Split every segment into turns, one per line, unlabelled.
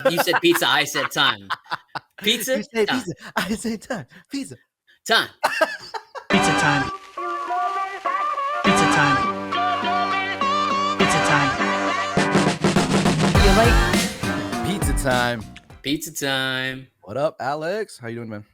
You said pizza. I said time. Pizza.
You say
Time.
pizza. I say time. Pizza.
Time.
Pizza time. Pizza time. Pizza time.
You like pizza time?
Pizza time.
What up, Alex? How you doing, man?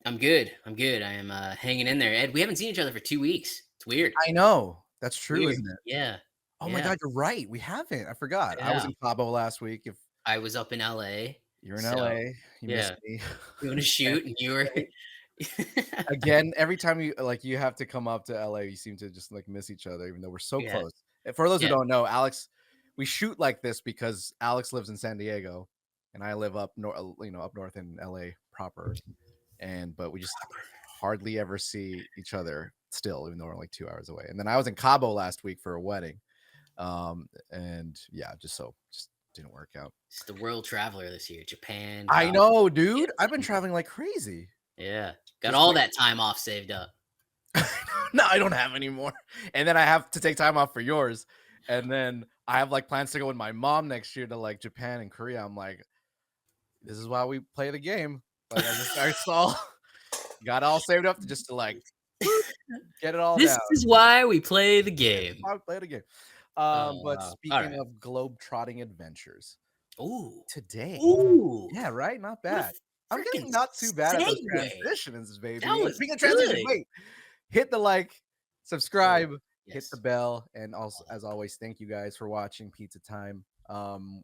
I'm good. I'm good. I am hanging in there. Ed, we haven't seen each other for 2 weeks. It's weird.
I know. That's true,
Weird.
isn't it?
Yeah.
Oh my
Yeah.
God, you're right. We haven't. I forgot. I was
Yeah.
in Cabo last week. If
I was up in LA.
you're in
So,
LA, you
yeah.
missed me.
Doing a shoot, and you were.
Again, every time you have to come up to LA, you seem to just like miss each other, even though we're so
Yeah.
close. And for those who
Yeah.
don't know, Alex, we shoot like this because Alex lives in San Diego, and I live up north, up north in LA proper. But we just hardly ever see each other still, even though we're like 2 hours away. And then I was in Cabo last week for a wedding, and yeah, just didn't work out.
It's the world traveler this year. Japan.
I
Cabo.
know, dude. I've been traveling like crazy.
Yeah. Got
Just
all
wait.
that time off saved up.
No, I don't have any more. And then I have to take time off for yours. And then I have like plans to go with my mom next year to like Japan and Korea. I'm like, this is why we play the game. Like I saw, got all saved up just to like get it all
This
down.
is why we play the game.
Why we play the game.
Oh,
But
wow.
speaking
Alright.
of globe-trotting adventures,
Ooh.
today,
Ooh.
yeah, right, not
What a
bad. I'm getting
freaking
not too bad at those
segue.
transitions, baby.
That was
Speaking of transitions,
good.
wait, hit the like, subscribe, hit
Yes.
the bell, and also, as always, thank you guys for watching Pizza Time.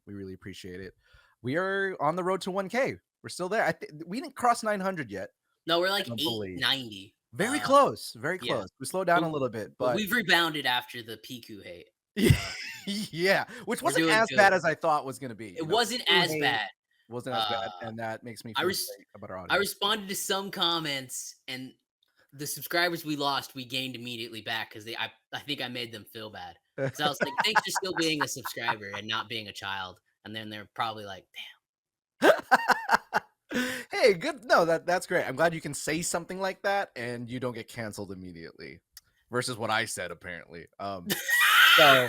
We really appreciate it. We are on the road to 1K. We're still there. We didn't cross 900 yet.
No, we're like
I don't believe.
890.
Very close, very
yeah.
close. We slowed down a little bit,
But
but
we've rebounded after the Piku hate.
yeah, which wasn't
doing
as
good.
bad as I thought was going to be.
It wasn't as bad.
Wasn't as bad, and that makes me feel great about our audience.
I responded to some comments, and the subscribers we lost, we gained immediately back because I think I made them feel bad. Because I was like, thanks for still being a subscriber and not being a child. And then they're probably like, damn.
Hey, good. No, that's great. I'm glad you can say something like that and you don't get canceled immediately versus what I said, apparently. So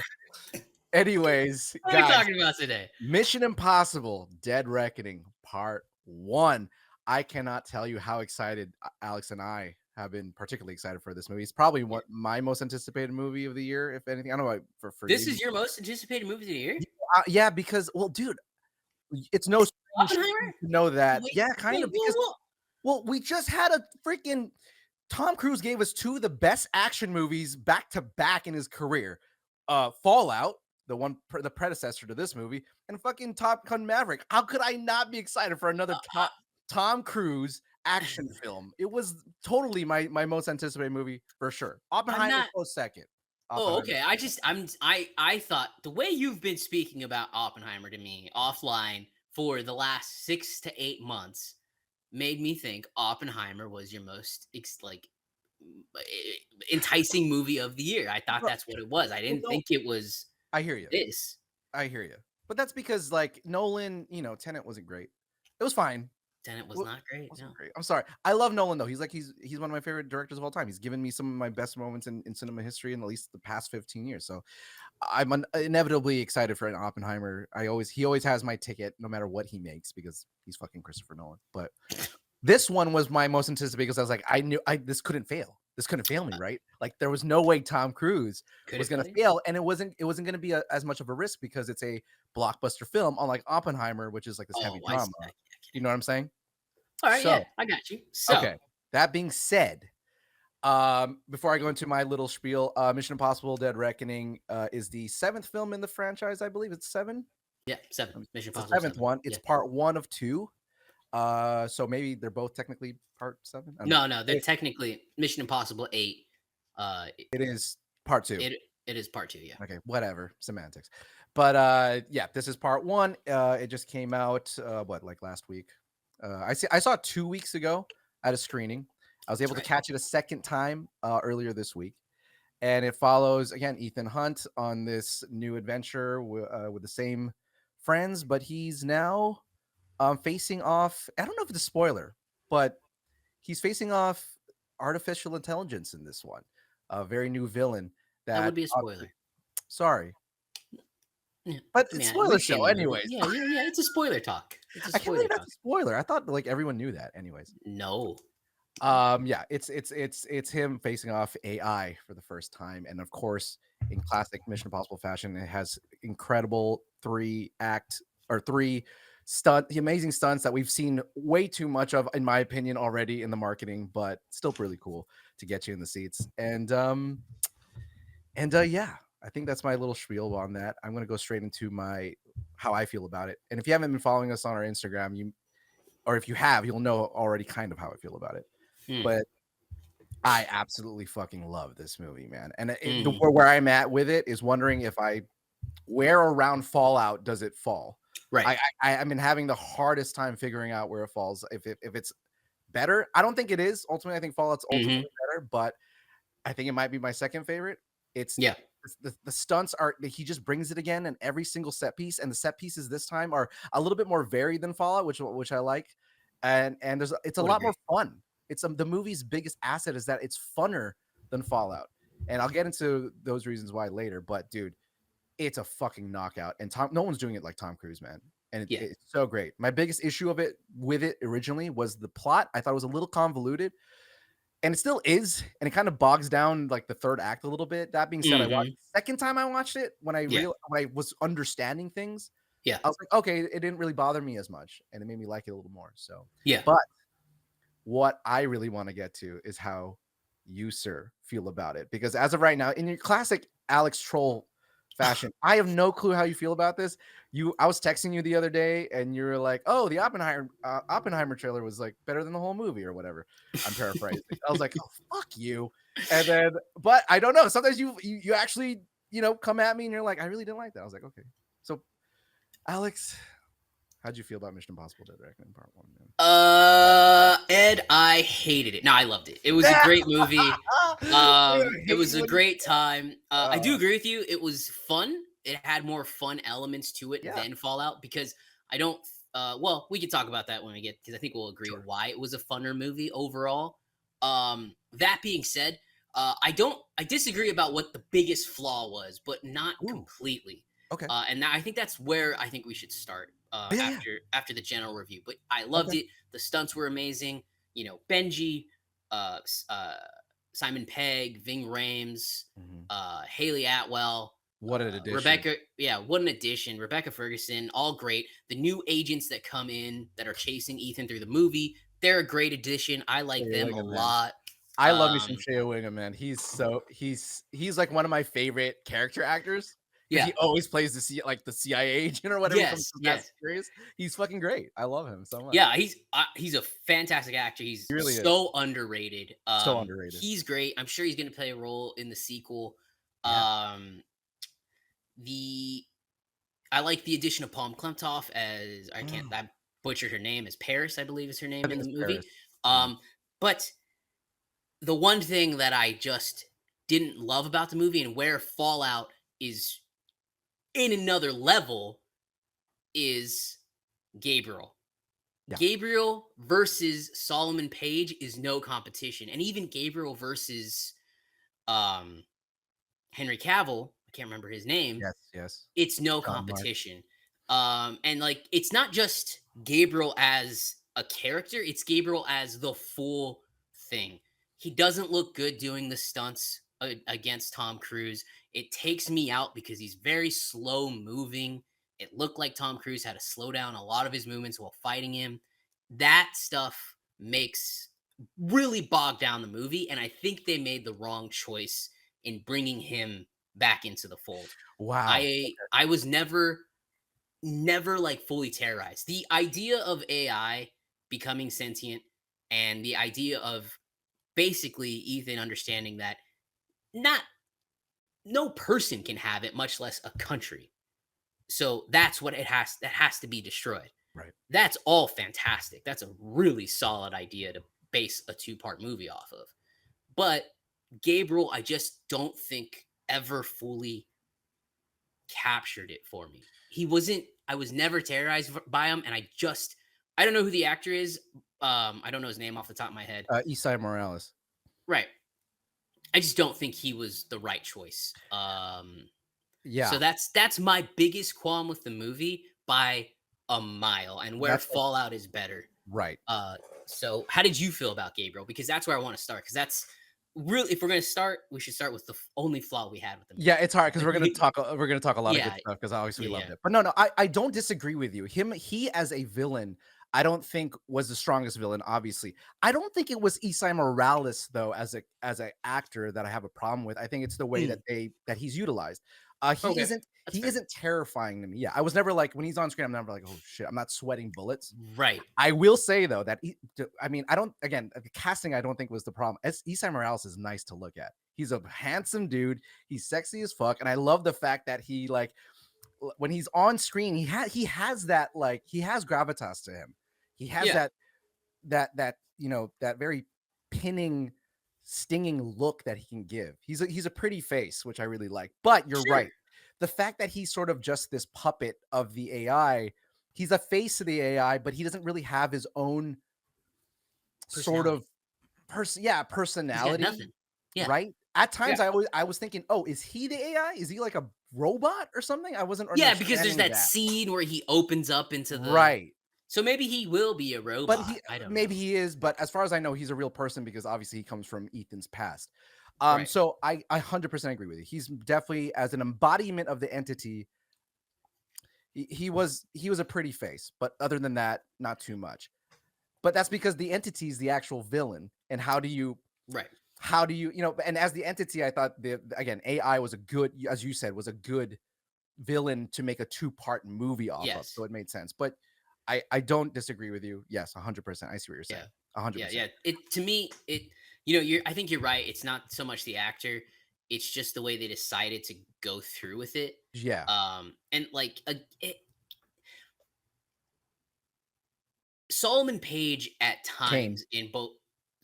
anyways,
What are we talking about today?
Mission Impossible Dead Reckoning Part 1. I cannot tell you how excited Alex and I have been particularly excited for this movie. It's probably my most anticipated movie of the year, if anything. I don't know for
This
you.
is your most anticipated movie of the year?
Yeah, because, well, dude, it's no
Oppenheimer?
to know that.
Wait,
yeah, kind of, because well, we just had a freaking Tom Cruise gave us 2 of the best action movies back to back in his career. Fallout, the predecessor to this movie, and fucking Top Gun Maverick. How could I not be excited for another Tom Cruise action film? It was totally my most anticipated movie for sure. Oppenheimer close second.
Oh, okay. I thought the way you've been speaking about Oppenheimer to me offline for the last 6 to 8 months made me think Oppenheimer was your most enticing movie of the year. I thought that's what it was. I didn't think it was.
I hear you. I hear you. But that's because like Nolan, Tenet wasn't great. It was fine.
Tenet was not great. No.
Great. I'm sorry. I love Nolan though. He's one of my favorite directors of all time. He's given me some of my best moments in cinema history in at least the past 15 years. So I'm inevitably excited for an Oppenheimer. He always has my ticket no matter what he makes because he's fucking Christopher Nolan. But this one was my most anticipated because I was like, I knew this couldn't fail. This couldn't fail me, right? Like there was no way Tom Cruise was going to fail, and it wasn't going to be as much of a risk because it's a blockbuster film, unlike Oppenheimer, which is like this heavy drama. You know what I'm saying?
All right, yeah, I got you. So,
okay. That being said, before I go into my little spiel, Mission Impossible: Dead Reckoning is the 7th film in the franchise. I believe it's 7.
Yeah, 7. Mission
Impossible. The 7th one. It's part 1 of 2. So maybe they're both technically part 7.
No, they're technically Mission Impossible 8.
It is part 2.
It is part 2. Yeah.
Okay, whatever, semantics. But yeah, this is part 1. It just came out like last week. I saw it 2 weeks ago at a screening. I was able to catch it a second time earlier this week, and it follows again Ethan Hunt on this new adventure with the same friends, but he's now facing off. I don't know if it's a spoiler, but he's facing off artificial intelligence in this one. A very new villain.
That would be a spoiler.
Sorry.
Yeah,
But
I
it's
mean,
spoiler
we've seen
show
the movie.
anyways.
Yeah, yeah, yeah. It's a spoiler talk. It's a
I can't
spoiler
believe that's
talk.
a spoiler. I thought like everyone knew that anyways.
No.
Yeah, it's him facing off AI for the first time, and of course, in classic Mission Impossible fashion, it has incredible three the amazing stunts that we've seen way too much of, in my opinion, already in the marketing, but still really cool to get you in the seats. And yeah, I think that's my little spiel on that. I'm gonna go straight into my how I feel about it. And if you haven't been following us on our Instagram, or if you have, you'll know already kind of how I feel about it.
Hmm.
But I absolutely fucking love this movie, man. And
Mm.
where I'm at with it is wondering where around Fallout does it fall?
Right.
I've been having the hardest time figuring out where it falls. If it's better, I don't think it is. Ultimately, I think Fallout's
Hmm.
ultimately better, but I think it might be my second favorite. It's
Yeah.
the stunts are he just brings it again in every single set piece, and the set pieces this time are a little bit more varied than Fallout, which I like, and it's a
I would
lot more
agree.
fun. It's the movie's biggest asset is that it's funner than Fallout, and I'll get into those reasons why later. But dude, it's a fucking knockout, and no one's doing it like Tom Cruise, man. And
Yeah.
it's so great. My biggest issue with it originally was the plot. I thought it was a little convoluted, and it still is, and it kind of bogs down like the third act a little bit. That being said, I watched
Hmm.
second time I watched it
Yeah.
when I was understanding things,
Yeah.
I was like, okay, it didn't really bother me as much, and it made me like it a little more. So,
Yeah.
but what I really want to get to is how you, sir, feel about it, because as of right now, in your classic Alex Troll fashion, I have no clue how you feel about this. I was texting you the other day, and you were like, "Oh, the Oppenheimer trailer was like better than the whole movie, or whatever." I'm paraphrasing. I was like, "Oh, fuck you," and then, but I don't know. Sometimes you actually come at me, and you're like, "I really didn't like that." I was like, "Okay." So, Alex, how'd you feel about Mission Impossible: Dead Reckoning Part One, man?
Ed, I hated it. No, I loved it. It was a great movie.
Dude, I
It
hate
was a
when you
great time. I do
uh,
agree with you. It was fun. It had more fun elements to it
yeah,
than Fallout because I don't. Well, we can talk about that when we get because I think we'll agree
sure.
why it was a funner movie overall. That being said, I disagree about what the biggest flaw was, but not
Ooh,
completely.
okay.
And I think that's where I think we should start
Yeah, yeah.
after the general review. But I loved
Okay.
it. The stunts were amazing. You know, Benji, uh, Simon Pegg, Ving Rhames,
Mhm.
Haley Atwell,
What an addition.
Rebecca. Yeah, what an addition. Rebecca Ferguson, all great. The new agents that come in that are chasing Ethan through the movie, they're a great addition. I like
Shea
them a
Whigham, man.
lot.
I love me some
Um,
Shea Whigham, man. He's like one of my favorite character actors because
yeah,
he always plays the CIA agent or whatever from
yes,
Fast
yes.
and Furious. He's fucking great. I love him so much.
Yeah, he's a fantastic actor. He's
He really is.
so underrated.
So underrated.
He's great. I'm sure he's going to play a role in the sequel.
Yeah.
Um, the I like the addition of Palm Klemtoff as
Mm,
I butchered her name as Paris, I believe is her
I
name in
think
the
it's
movie.
Paris. Mhm.
But the one thing that I just didn't love about the movie and where Fallout is in another level is Gabriel.
Yeah.
Gabriel versus Solomon Page is no competition. And even Gabriel versus um Henry Cavill, I can't remember his name,
Yes. Yes.
it's no
John Mark.
competition. And like it's not just Gabriel as a character, it's Gabriel as the full thing. He doesn't look good doing the stunts against Tom Cruise. It takes me out because he's very slow moving. It looked like Tom Cruise had to slow down a lot of his movements while fighting him. That stuff makes really bog down the movie, and I think they made the wrong choice in bringing him back into the fold.
Wow.
I was never like fully terrorized. The idea of AI becoming sentient and the idea of basically Ethan understanding that not no person can have it, much less a country. So that's what it has that has to be destroyed.
Right.
That's all fantastic. That's a really solid idea to base a two-part movie off of. But Gabriel, I just don't think ever fully captured it for me. He wasn't I was never terrorized by him and I don't know who the actor is. I don't know his name off the top of my head.
Eastside Morales.
Right. I just don't think he was the right choice.
Yeah,
So that's my biggest qualm with the movie by a mile, and where
that's like
Fallout is better.
right.
Uh, so how did you feel about Gabriel? Because that's where I want to start. Because that's really, if we're gonna start, we should start with the only flaw we had with the
Yeah,
movie.
it's hard because
But
we're gonna talk a lot of good
yeah,
stuff because obviously we
yeah,
loved
yeah.
it. But no, I don't disagree with you. He as a villain, I don't think was the strongest villain. Obviously, I don't think it was Isai Morales though as a actor that I have a problem with. I think it's the way
Mm,
that he's utilized.
okay, that's
He
fair.
isn't terrifying to me. Yeah, I was never like when he's on screen. I'm never like, oh shit, I'm not sweating bullets.
Right.
I will say though that I mean, I don't again the casting I don't think was the problem. Isai Morales is nice to look at. He's a handsome dude. He's sexy as fuck, and I love the fact that he like when he's on screen, he has that like he has gravitas to him. He has
Yeah.
that you know that very pinning, stinging look that he can give. He's a pretty face, which I really like. But you're
Sure.
right. The fact that he's sort of just this puppet of the AI, he's a face of the AI, but he doesn't really have his own sort
Personality.
of yeah,
He's got
personality,
nothing. Yeah.
right? At
Yeah.
times I was thinking, "Oh, is he the AI? Is he like a robot or something?" I wasn't
Yeah, because there's
understanding
that
that.
scene where he opens up into the.
Right.
So maybe he will be a
But
robot.
he
I don't
maybe
know.
he is, but as far as I know, he's a real person because obviously he comes from Ethan's past.
Right.
So I 100% agree with you. He's definitely as an embodiment of the entity, he was a pretty face, but other than that, not too much. But that's because the entity is the actual villain, and
Right.
you know, and as the entity, I thought the again AI was a good, as you said, was a good villain to make a two-part movie off of, so
Yes.
it made sense. But I don't disagree with you. Yes, 100%. I see what you're
Yeah.
saying. 100%.
Yeah. Yeah. It to me, you're. I think you're right. It's not so much the actor. It's just the way they decided to go through with it.
Yeah.
And like Solomon Page at
Kane.
times in both.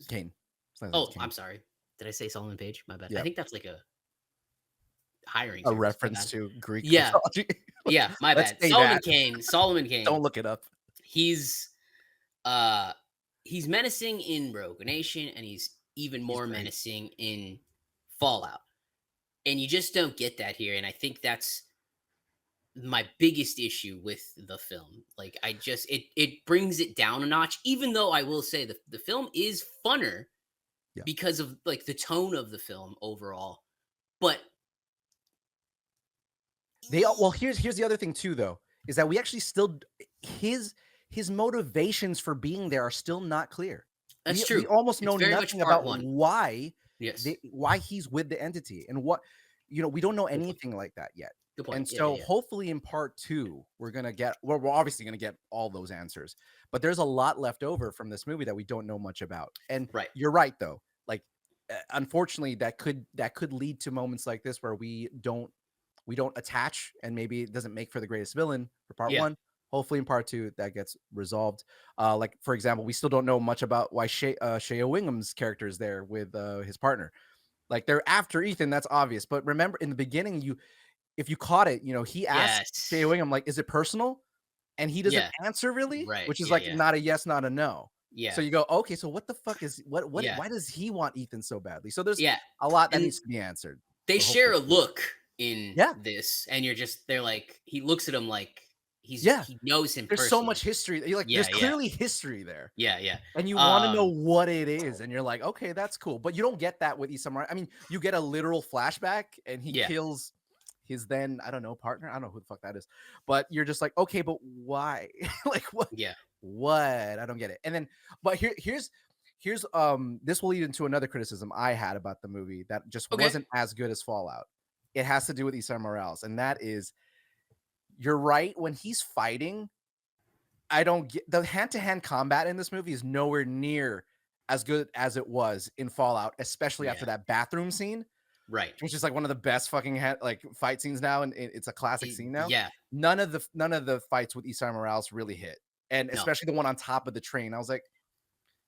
Kane. Sometimes it's
Oh,
Kane.
I'm sorry. Did I say Solomon Page? My bad. I
Yeah.
think that's like a hiring
A
service. My
reference
bad.
to Greek
Yeah.
mythology.
Yeah. My
Let's
bad.
say that.
Solomon Kane.
Don't look it up.
He's uh he's menacing in Rogue Nation, and he's even
He's
more
great.
menacing in Fallout. And you just don't get that here. And I think that's my biggest issue with the film. Like I just it brings it down a notch, even though I will say the film is funner
Yeah.
because of like the tone of the film overall. But
Well, here's the other thing too, though, is that we actually still his his motivations for being there are still not clear.
that's
We
true.
almost
It's
know
very much
nothing
part
about
one. Yes.
why he's with the entity and what you know, we don't know
Good point.
anything like that yet.
Good point.
And
Yeah, yeah,
so
yeah.
hopefully in part 2, we're obviously gonna get all those answers. But there's a lot left over from this movie that we don't know much about. And
Right.
you're right though. Like unfortunately that could lead to moments like this where we don't attach and maybe it doesn't make for the greatest villain for part
Yeah.
one. Hopefully in part two that gets resolved. Like for example, we still don't know much about why Shea Wingham's character is there with his partner. Like they're after Ethan, that's obvious. But remember in the beginning, if you caught it, you know, he asked Shea
Yes.
Wingham, like, is it personal? And he doesn't
Yeah.
answer really,
Right.
which is
Yeah,
like
yeah.
not a yes, not a no. So
Yeah.
you go, okay, so what the fuck is
Yeah.
why does he want Ethan so badly? So there's
Yeah.
a lot that
And
needs to be answered.
they
So
share
hopefully,
a look in
yeah,
this, and they're like, he looks at him like
yeah.
he knows him
There's so
personally.
much history. You're like, there's
Yeah, yeah.
clearly history there.
Yeah, yeah.
And you want to know
Um,
what it is. And you're like, okay, that's cool. But you don't get that with Isamurai. I mean, you get a literal flashback and he
yeah.
kills his then, I don't know, partner. I don't know who the fuck that is. But you're just like, okay, but why? Like what?
Yeah.
What? I don't get it. And then, but here's this will lead into another criticism I had about the movie that just
Okay.
wasn't as good as Fallout. It has to do with Isai Morales. And that is you're right. When he's fighting, I don't get the hand-to-hand combat in this movie is nowhere near as good as it was in Fallout, especially after
Yeah.
that bathroom scene,
Right.
which is like one of the best fucking like fight scenes now, and it's a classic scene now.
Yeah.
None of the fights with Isai Morales really hit, and
No.
especially the one on top of the train. I was like,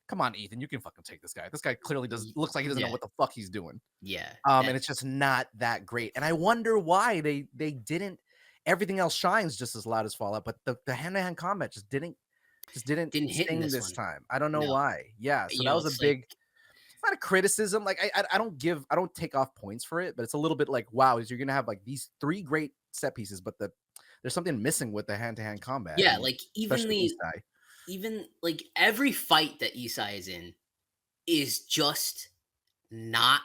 "Come on, Ethan, you can fucking take this guy. This guy clearly looks like he doesn't know
Yeah.
what the fuck he's doing."
Yeah.
And it's just not that great. And I wonder why they didn't. Everything else shines just as loud as Fallout, but the hand-to-hand combat just didn't
Didn't hit in
sting
this
this
one.
time. I don't know
No.
why. Yeah, so
You
that
know,
was a
it's like
big it's not a criticism. Like I don't take off points for it, but it's a little bit like, wow, is you're gonna have like these three great set pieces, but there's something missing with the hand to hand combat,
Yeah,
and
like
especially Isai.
even like every fight that Isai is in is just not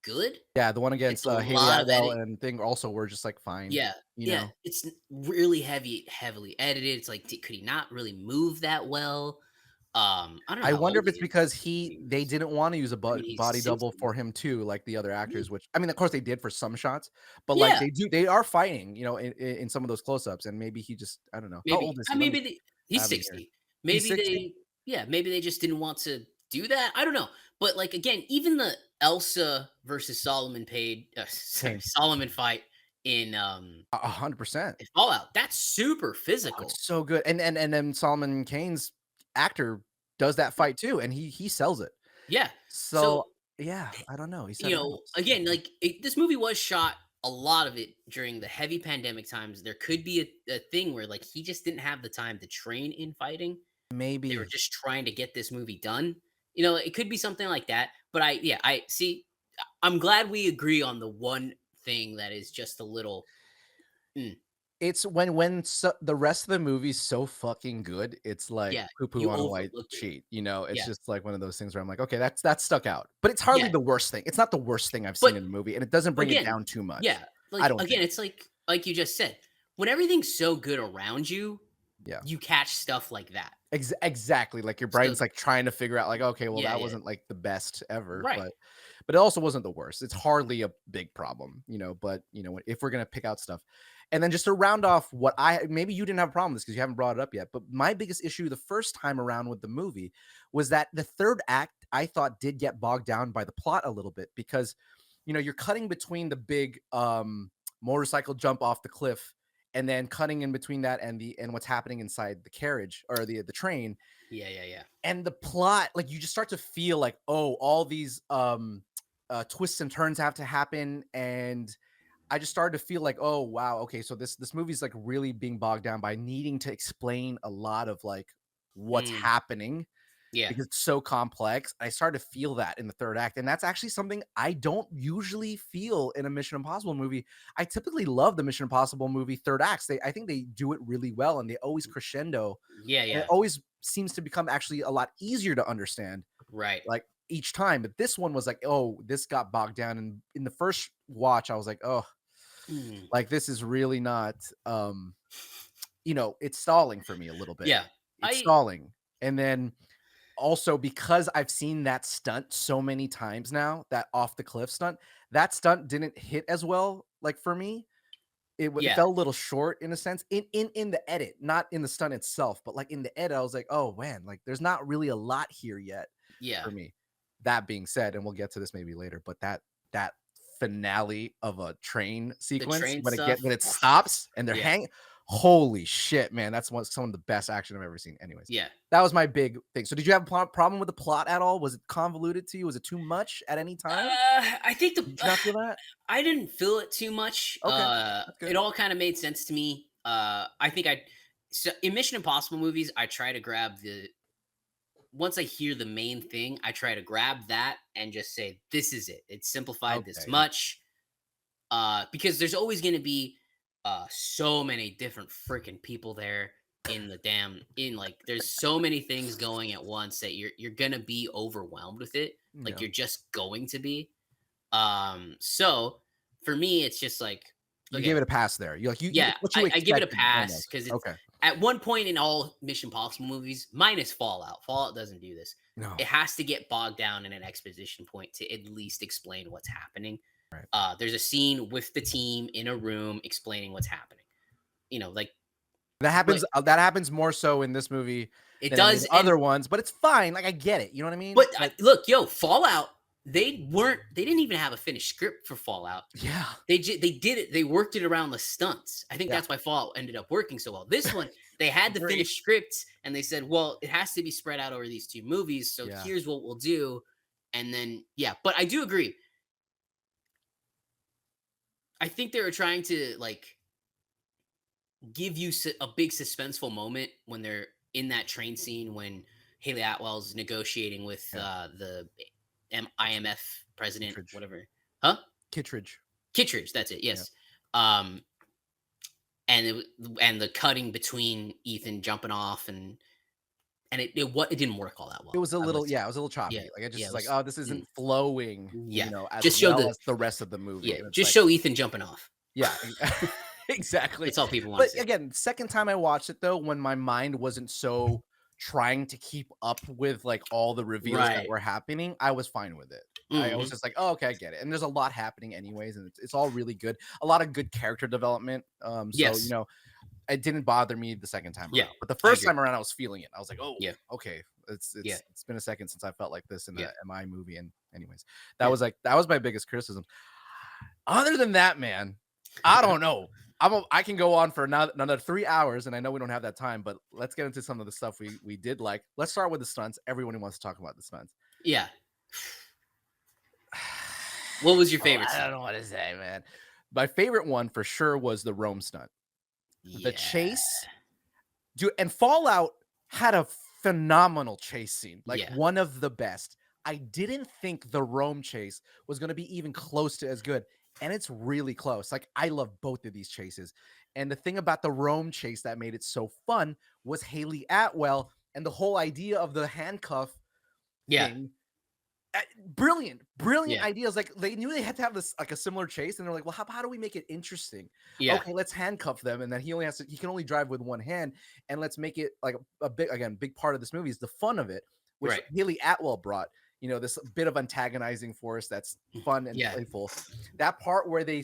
good.
Yeah, the one
It's
against
a
Haley
lot of
Atwell
edit.
and thing also were just like fine,
Yeah,
you
yeah,
know.
it's really heavily edited. It's like, could he not really move that well? I don't know
I
how
wonder
old
if
he
it's
is.
because
He
they
was-
didn't want to use a
I mean, he's
body double
60.
for him too, like the other
Mm,
actors. Which I mean, of course they did for some shots, but like
yeah,
they are fighting, you know, in some of those close ups. And maybe he just I don't know how old
maybe.
is
I
he? Let me
maybe he's
have him here.
60.
He's
Maybe
60.
they, yeah, maybe they just didn't want to do that. I don't know. But like again, even the Elsa versus Solomon sorry,
Kane,
Solomon fight in
100%.
Fallout, that's super
Oh,
physical.
it's so good. And then Solomon Kane's actor does that fight too, and he sells it.
Yeah.
So
So
yeah, I don't know. He said
you
it
know,
helps.
again, like this movie was shot a lot of it during the heavy pandemic times. There could be a thing where like he just didn't have the time to train in fighting. They were
Maybe
just trying to get this movie done. You know, it could be something like that. But I see. I'm glad we agree on the one thing that is just a little. Mm,
it's the rest of the movie's so fucking good, it's like
yeah,
poo poo
you
on a white
overlook it.
sheet, you know? It's
Yeah,
just like one of those things where I'm like, okay, that's stuck out, but it's hardly
yeah.
the worst thing. It's not the worst thing I've seen
But
in a movie, and it doesn't bring it
again,
down too much.
yeah,
I
like
don't
again,
think.
it's like you just said, when everything's so good around you,
Yeah.
you catch stuff like that.
Exactly, like, your
So
brain's, like, trying to figure out, like, "Okay, well,
yeah,
that
yeah,
wasn't, like, the best ever,"
right.
but it also wasn't the worst. It's hardly a big problem, you know, but, you know, if we're gonna pick out stuff and then just to round off what I maybe you didn't have a problem with this because you haven't brought it up yet, but my biggest issue the first time around with the movie was that the 3rd act, I thought, did get bogged down by the plot a little bit because, you know, you're cutting between the big, motorcycle jump off the cliff and then cutting in between that and what's happening inside the carriage or the train
Yeah, yeah, yeah.
and the plot like you just start to feel like oh all these twists and turns have to happen and I just started to feel like oh wow okay so this movie's like really being bogged down by needing to explain a lot of like what's
Mm,
happening
yeah,
because it's so complex. I started to feel that in the 3rd act, and that's actually something I don't usually feel in a Mission Impossible movie. I typically love the Mission Impossible movie 3rd acts. I think they do it really well, and they always crescendo,
yeah,
and it
yeah.
always seems to become actually a lot easier to understand,
Right.
like, each time, but this one was like, "Oh, this got bogged down," and in the first watch, I was like, "Oh,
Mm,
like, this is really not, you know, it's stalling for me a little bit.
yeah.
It's
I
stalling." And then also, because I've seen that stunt so many times now, that off the cliff stunt, that stunt didn't hit as well, like, for me. It
yeah,
fell a little short in a sense in the edit, not in the stunt itself, but, like, in the edit, I was like, "Oh, man, like, there's not really a lot here yet,"
yeah.
for me. That being said, and we'll get to this maybe later, but that finale of a train
The
sequence
train stuff.
when it stops and they're
Yeah,
hanging holy shit, man, that's some of the best action I've ever seen. Anyways,
yeah.
that was my big thing. So did you have a problem with the plot at all? Was it convoluted to you? Was it too much at any time?
I think
Did you not feel that?
I didn't feel it too much.
Okay, that's
It
good.
all kind of made sense to me. I think so in Mission Impossible movies, I try to grab the once I hear the main thing, I try to grab that and just say, "This is it. It's simplified this
Okay, yeah.
much." Because there's always going to be so many different freaking people there in the damn in like there's so many things going at once that you're gonna be overwhelmed with it. Like
Yeah.
you're just going to be. So for me, it's just like,
You gave
okay,
it a pass there. You like you
yeah,
what you
I give it a
expected
pass
almost.
because it's
Okay.
at one point in all Mission Possible movies, minus Fallout. Fallout doesn't do this.
No.
It has to get bogged down in an exposition point to at least explain what's happening.
Right.
There's a scene with the team in a room explaining what's happening. You know, like
That happens more so in this movie
it
than any of
does.
the
And
other ones, but it's fine. Like I get it. You know what I mean?
but
Like
look, yo, Fallout. They didn't even have a finished script for Fallout.
yeah.
They did it. They worked it around the stunts. I think
Yeah.
that's why Fallout ended up working so well. This one, they had the
Agreed.
finished scripts, and they said, "Well, it has to be spread out over these two movies. So
Yeah.
here's what we'll do." And then, yeah, but I do agree. I think they were trying to like give you a big suspenseful moment when they're in that train scene when Haley Atwell's negotiating with
Yeah.
the IMF president,
Kittredge.
whatever. Huh?
Kittredge.
Kittredge, that's it.
Yeah.
Yes. Um, and and the cutting between Ethan jumping off and it didn't work all that
It
well.
was a
I
little,
was
yeah, it was a little
yeah
choppy. Like I just
yeah it
was like,
was
oh, this
mm,
isn't flowing,
yeah.
as
Just show
well
the
as the rest of the movie.
yeah
And it's
just
like,
show Ethan jumping off.
yeah, exactly.
That's all people want
But
to see.
again, second time I watched it though, when my mind wasn't so trying to keep up with like all the reveals that
Right.
were happening, I was fine with it. I was
Hmm.
just like, oh, okay, I get it. And there's a lot happening anyways, and it's all really good. A lot of good character development. So
Yes.
it didn't bother me the second time
Yeah.
around. But the
I
first
agree.
time around, I was feeling it. I was like, oh,
Yeah.
okay. It's
Yeah.
it's it's been a second since I felt like this in
Yeah.
a MI movie. And anyways,
Yeah.
that was my biggest criticism. Other than that, man, I don't know. I can go on for another 3 hours, and I know we don't have that time, but let's get into some of the stuff we did like. Let's start with the stunts. Everyone wants to talk about the stunts.
Yeah. What was your favorite
I
stunt?
don't know what to say, man. My favorite one for sure was the Rome stunt. The
Yeah.
chase, dude, and Fallout had a phenomenal chase scene, like
Yeah.
one of the best. I didn't think the Rome chase was going to be even close to as good, and it's really close. Like I love both of these chases, and the thing about the Rome chase that made it so fun was Haley Atwell and the whole idea of the handcuff
Yeah.
thing. Brilliant
Yeah.
ideas. Like they knew they had to have this like a similar chase, and they're like, well, how do we make it interesting?
Yeah.
Okay, let's handcuff them, and then he can only drive with one hand, and let's make it like a big part of this movie is the fun of it, which
Right.
Haley Atwell brought. This bit of antagonizing force that's fun and
Yeah.
playful. That part where they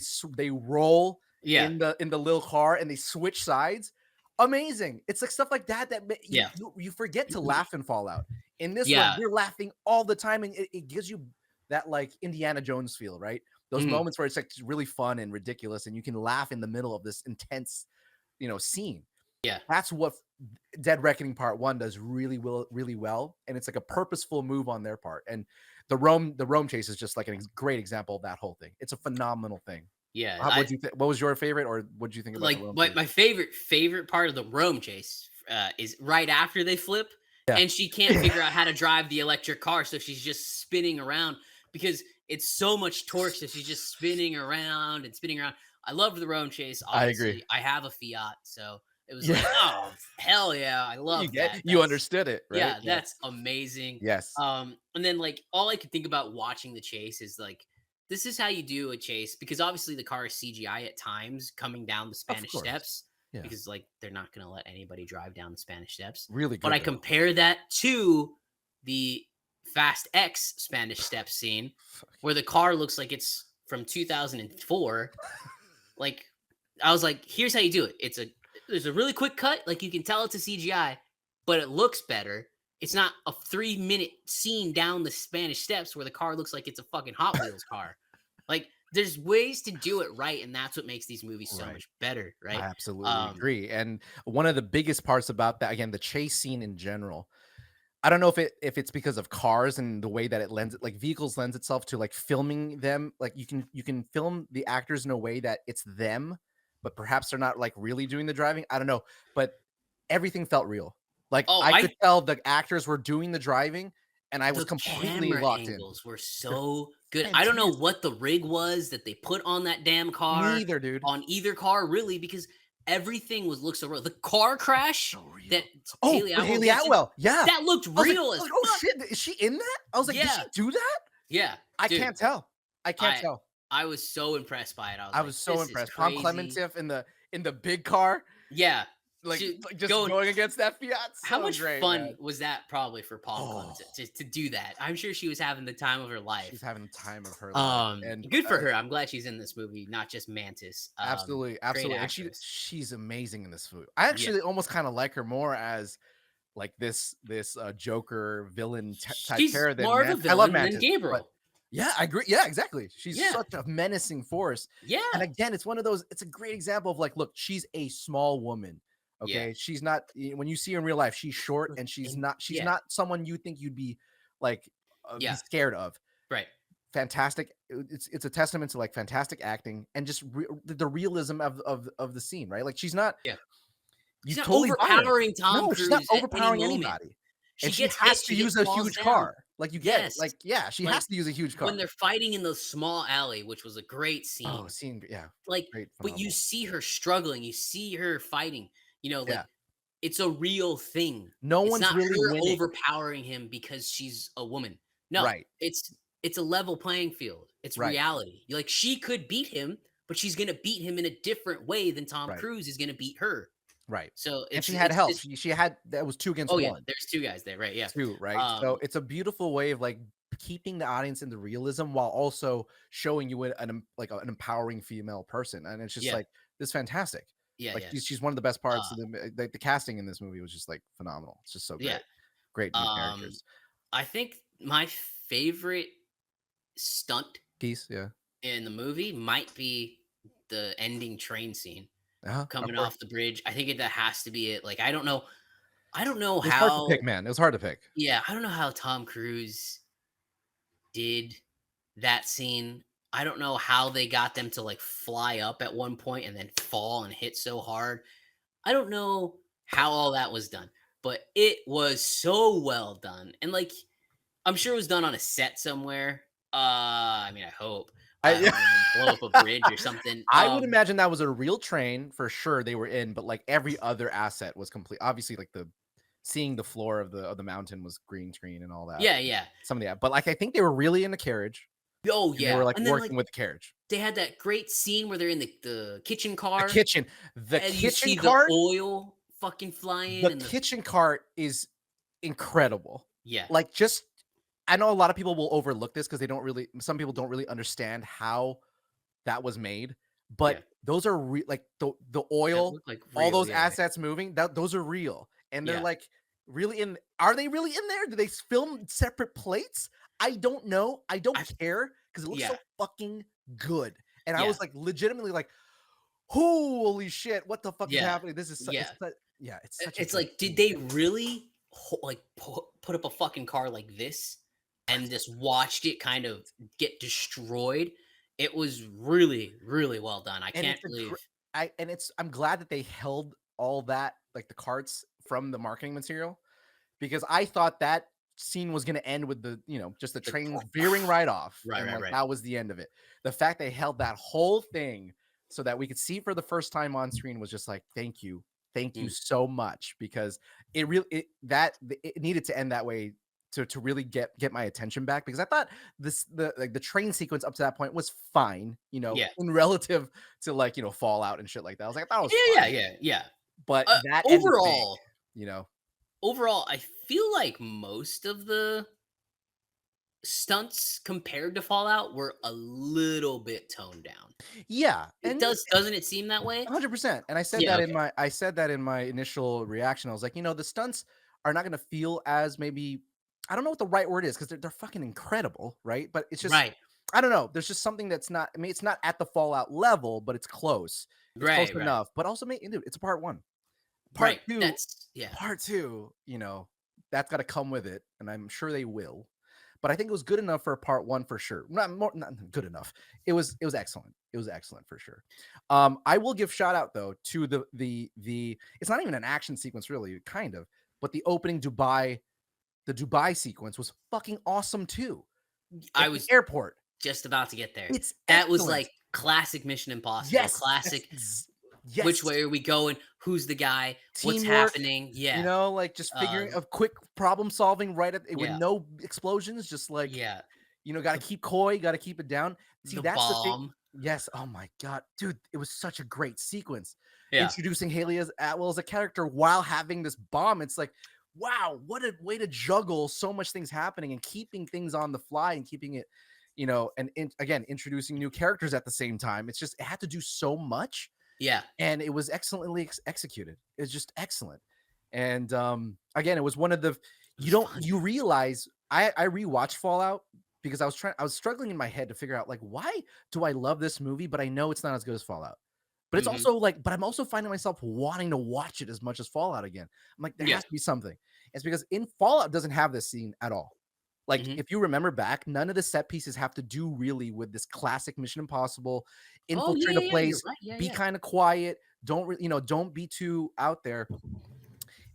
roll
Yeah.
in the little car and they switch sides, amazing. It's like stuff like that
Yeah.
you forget to laugh and Fallout. In this one,
Yeah.
you're laughing all the time, and it gives you that like Indiana Jones feel, right? Those
Mhm.
moments where it's like really fun and ridiculous, and you can laugh in the middle of this intense, scene.
Yeah.
That's what Dead Reckoning Part 1 does really well, and it's like a purposeful move on their part. And the Rome chase is just like a great example of that whole thing. It's a phenomenal thing.
Yeah.
What you think? What was your favorite, or what did you think about the
Like
Rome chase?
my favorite part of the Rome chase is right after they flip,
Yeah.
and she can't figure out how to drive the electric car, so she's just spinning around because it's so much torque, so she's just spinning around and spinning around. I loved the Rome chase.
I agree.
Obviously, I have a Fiat, so it was
Yeah.
like, oh hell yeah, I love that.
You
That's-
understood it, right?
Yeah, that's amazing.
Yes.
And then like all I could think about watching the chase is like, this is how you do a chase, because obviously the car is CGI at times coming down the Spanish
course.
steps,
Yeah.
because like they're not going to let anybody drive down the Spanish steps.
Really good.
But I
though.
compare that to the Fast X Spanish steps scene where the car looks like it's from 2004. Like I was like, here's how you do it. There's a really quick cut, like you can tell it's a CGI, but it looks better. It's not a 3-minute scene down the Spanish steps where the car looks like it's a fucking Hot Wheels car. Like there's ways to do it right, and that's what makes these movies so
Right.
much better, right?
I absolutely agree. And one of the biggest parts about that, again, the chase scene in general, I don't know if it's because of cars and the way that it lends it, like vehicles lends itself to like filming them. Like you can film the actors in a way that it's them, but perhaps they're not like really doing the driving. I don't know, but everything felt real. Like I could tell the actors were doing the driving, and I was completely
camera
locked
angles were so good. I don't know what the rig was that they put on that damn car.
Neither, dude.
On either car, really, because everything looked so real. The car crash that
Haley Atwell, yeah,
that looked real as
like, oh
fuck.
shit, is she in that? I was like, did she do that?
Yeah,
I
dude,
can't tell. I can't tell.
I was so impressed by it.
I was so impressed. Tom Clementif in the big car.
Yeah.
Like just going against that Fiat.
How much fun
man.
was that probably for Paul Clementif to do that? I'm sure she was having the time of her life.
She's having the time of her life.
And good for her. I'm glad she's in this movie, not just Mantis.
Absolutely. And she's amazing in this movie. I actually almost kind of like her more as like this Joker villain type character than Mantis. I love Mantis,
than Gabriel.
Yeah, I agree. Yeah, exactly. She's such a menacing force.
Yeah.
And again, it's one of those, it's a great example of like, look, she's a small woman. Okay. Yeah. She's not, when you see her in real life, she's short, and she's not someone you think you'd be like be scared of.
Right.
Fantastic. It's a testament to like fantastic acting and just the realism of the scene, right? Like she's not,
she's not overpowering Tom Cruise.
She's not overpowering anybody. And she has to use a huge car. Like, you get it.
Yes.
Like, yeah, she
Like,
has to use a huge
when
car.
they're fighting in the small alley, which was a great
Oh,
scene,
scene, yeah,
like,
great,
but you
phenomenal.
see her struggling, you see her fighting,
Yeah,
like, it's a real thing.
no
It's
one's
not
really
her
winning.
overpowering him because she's a woman. No,
Right,
it's a level playing field. It's
right,
reality. Like, she could beat him, but she's gonna beat him in a different way than Tom
right,
Cruise is gonna beat her.
right.
So
And she had
it's
help.
just
She had that was 2 against
oh, yeah,
1.
there's 2 guys there, right, yeah.
Too, right? So
Um,
it's a beautiful way of like keeping the audience in the realism while also showing you like an empowering female person, and it's just
yeah,
like this fantastic.
yeah,
Like
yeah.
she's one of the best parts
Uh,
of the casting in this movie was just like phenomenal. It's just so
yeah.
great, great new
Um,
characters.
I think my favorite stunt
Geese, yeah,
in the movie might be the ending train scene
of
coming
course.
off the bridge. I think that has to be it. Like, I don't know
It was hard to
how
pick, man. It was hard to pick.
yeah, I don't know how Tom Cruise did that scene. I don't know how they got them to, like, fly up at one point and then fall and hit so hard. I don't know how all that was done, but it was so well done, and, like, I'm sure it was done on a set somewhere. I mean, I hope. I
I
hope they didn't blow up a bridge or something.
I would imagine that was a real train for sure they were in, but like every other asset was complete. Obviously, like the seeing the floor of the mountain was green screen and all that.
Yeah, yeah.
Some of the but like I think they were really in the carriage
Oh,
and they were
yeah,
like
and then, like,
working with the carriage.
they had that great scene where they're in the kitchen
The
car,
kitchen, the
and you
kitchen
see the
cart,
oil fucking flying
the
and the
kitchen cart is incredible.
yeah,
Like just I know a lot of people will overlook this because they don't really some people don't really understand how that was made, but
yeah.
those are like the
That
oil,
looked like
all
real,
those
yeah, yeah.
assets moving, that those are real. And they're
Yeah.
like really in are they really in there? Do they film separate plates? I don't know. I don't
I
care because it looks
yeah,
so fucking good. And I
yeah,
was like legitimately like, holy shit, what the fuck is
yeah,
happening? This is
yeah.
yeah, it's such a
It's
great
like, did
scene.
they really put up a fucking car like this and just watched it kind of get destroyed? It was really, really well done. I
And
can't
it's a
believe
I'm glad that they held all that like the carts from the marketing material because I thought that scene was going to end with the, just the
the
train
car
veering right off
right,
and
right,
like
right.
that was the end of it. The fact they held that whole thing so that we could see for the first time on screen was just like, thank you. Thank you
Mm.
so much because it really it needed to end that way to really get my attention back because I thought the train sequence up to that point was fine,
Yeah.
in relative to like, Fallout and shit like that. I was like, I thought it was
Yeah, yeah,
fine.
yeah, yeah.
But
Uh,
that ended big,
overall
you know.
overall, I feel like most of the stunts compared to Fallout were a little bit toned down.
Yeah,
It
and
doesn't it seem that way?
100%. And
Yeah, okay.
I said that in my initial reaction. I was like, the stunts are not gonna feel as maybe I don't know what the right word is because they're fucking incredible, right? But it's just
Right.
I don't know. There's just something that's not. I mean, it's not at the Fallout level, but it's close. It's close
Right, right.
enough. But also, dude, it's a part one. Part
Right.
two,
That's yeah.
part two. That's got to come with it, and I'm sure they will. But I think it was good enough for a part one for sure. Not good enough. It was excellent. It was excellent for sure. I will give shout out though to the. It's not even an action sequence really, kind of, but the opening the Dubai sequence was fucking awesome too.
I
At the
was
airport,
just about to get there.
it's
That was
excellent.
like classic Mission Impossible,
Yes,
classic
yes,
which way are we going? Who's the guy? What's
teamwork.
happening? Yeah.
Like just figuring
Um,
a quick problem solving right at with
yeah.
no explosions, just like
Yeah.
got to
The
keep coy, got to keep it down. See,
the
that's the thing.
bomb.
Yes. Oh my god, dude, it was such a great sequence.
Yeah.
Introducing Haley as Atwell as a character while having this bomb. It's like, wow, what a way to juggle so much things happening and keeping things on the fly and keeping it, and again introducing new characters at the same time. It's just it had to do so much
Yeah.
and it was excellently executed. It's just excellent. And again, it was one of the
It was fun.
you realize I rewatched Fallout because I was struggling in my head to figure out like why do I love this movie, but I know it's not as good as Fallout. But it's
Mhm.
also like, but I'm also finding myself wanting to watch it as much as Fallout again. I'm like, there
Yeah.
has to be something. It's because in Fallout doesn't have this scene at all. Like,
Mhm.
if you remember back, none of the set pieces have to do really with this classic Mission Impossible,
Oh, yeah,
infiltrate a
yeah, yeah, you're
place,
right. Yeah,
be
yeah.
kind of quiet, don't be too out there.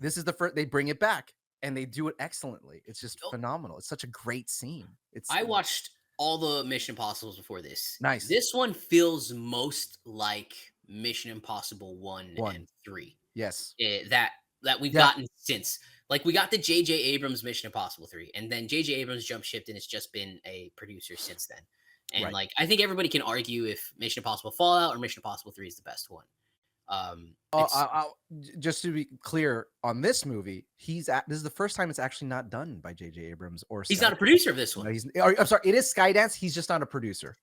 This is the first they bring it back. and they do it excellently. It's just
Oh,
phenomenal. It's such a great scene. It's
I watched all the Mission Impossibles before this.
nice.
This one feels most like Mission Impossible 1
One.
and 3.
Yes.
That we've
Yeah.
gotten since. Like we got the J.J. Abrams Mission Impossible 3, and then J.J. Abrams jumped ship and it's just been a producer since then. And
Right.
like I think everybody can argue if Mission Impossible Fallout or Mission Impossible 3 is the best one. It's
Just to be clear on this movie, this is the first time it's actually not done by J.J. Abrams or
he's
Skydance.
not a producer of this
No,
one.
I'm sorry, it is Skydance. He's just not a producer.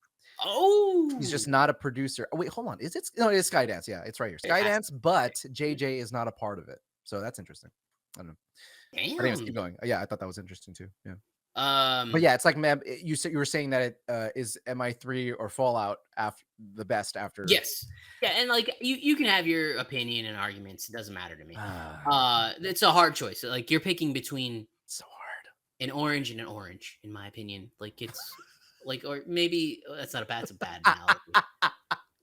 Oh,
He's just not a producer. Oh, wait, hold on. Is it? No, it is Skydance. Yeah, it's right here. Skydance, but JJ is not a part of it. So that's interesting. I don't know.
damn.
Anyways, keep going. Yeah, I thought that was interesting too. Yeah. But
Um,
yeah, it's like, man, you were saying that it is MI3 or Fallout after the best after.
yes, yeah, and like you can have your opinion and arguments. It doesn't matter to me.
Ah,
It's a hard choice. Like you're picking between
so hard.
an orange and an orange, in my opinion. Like it's like, or maybe that's not a bad. That's a bad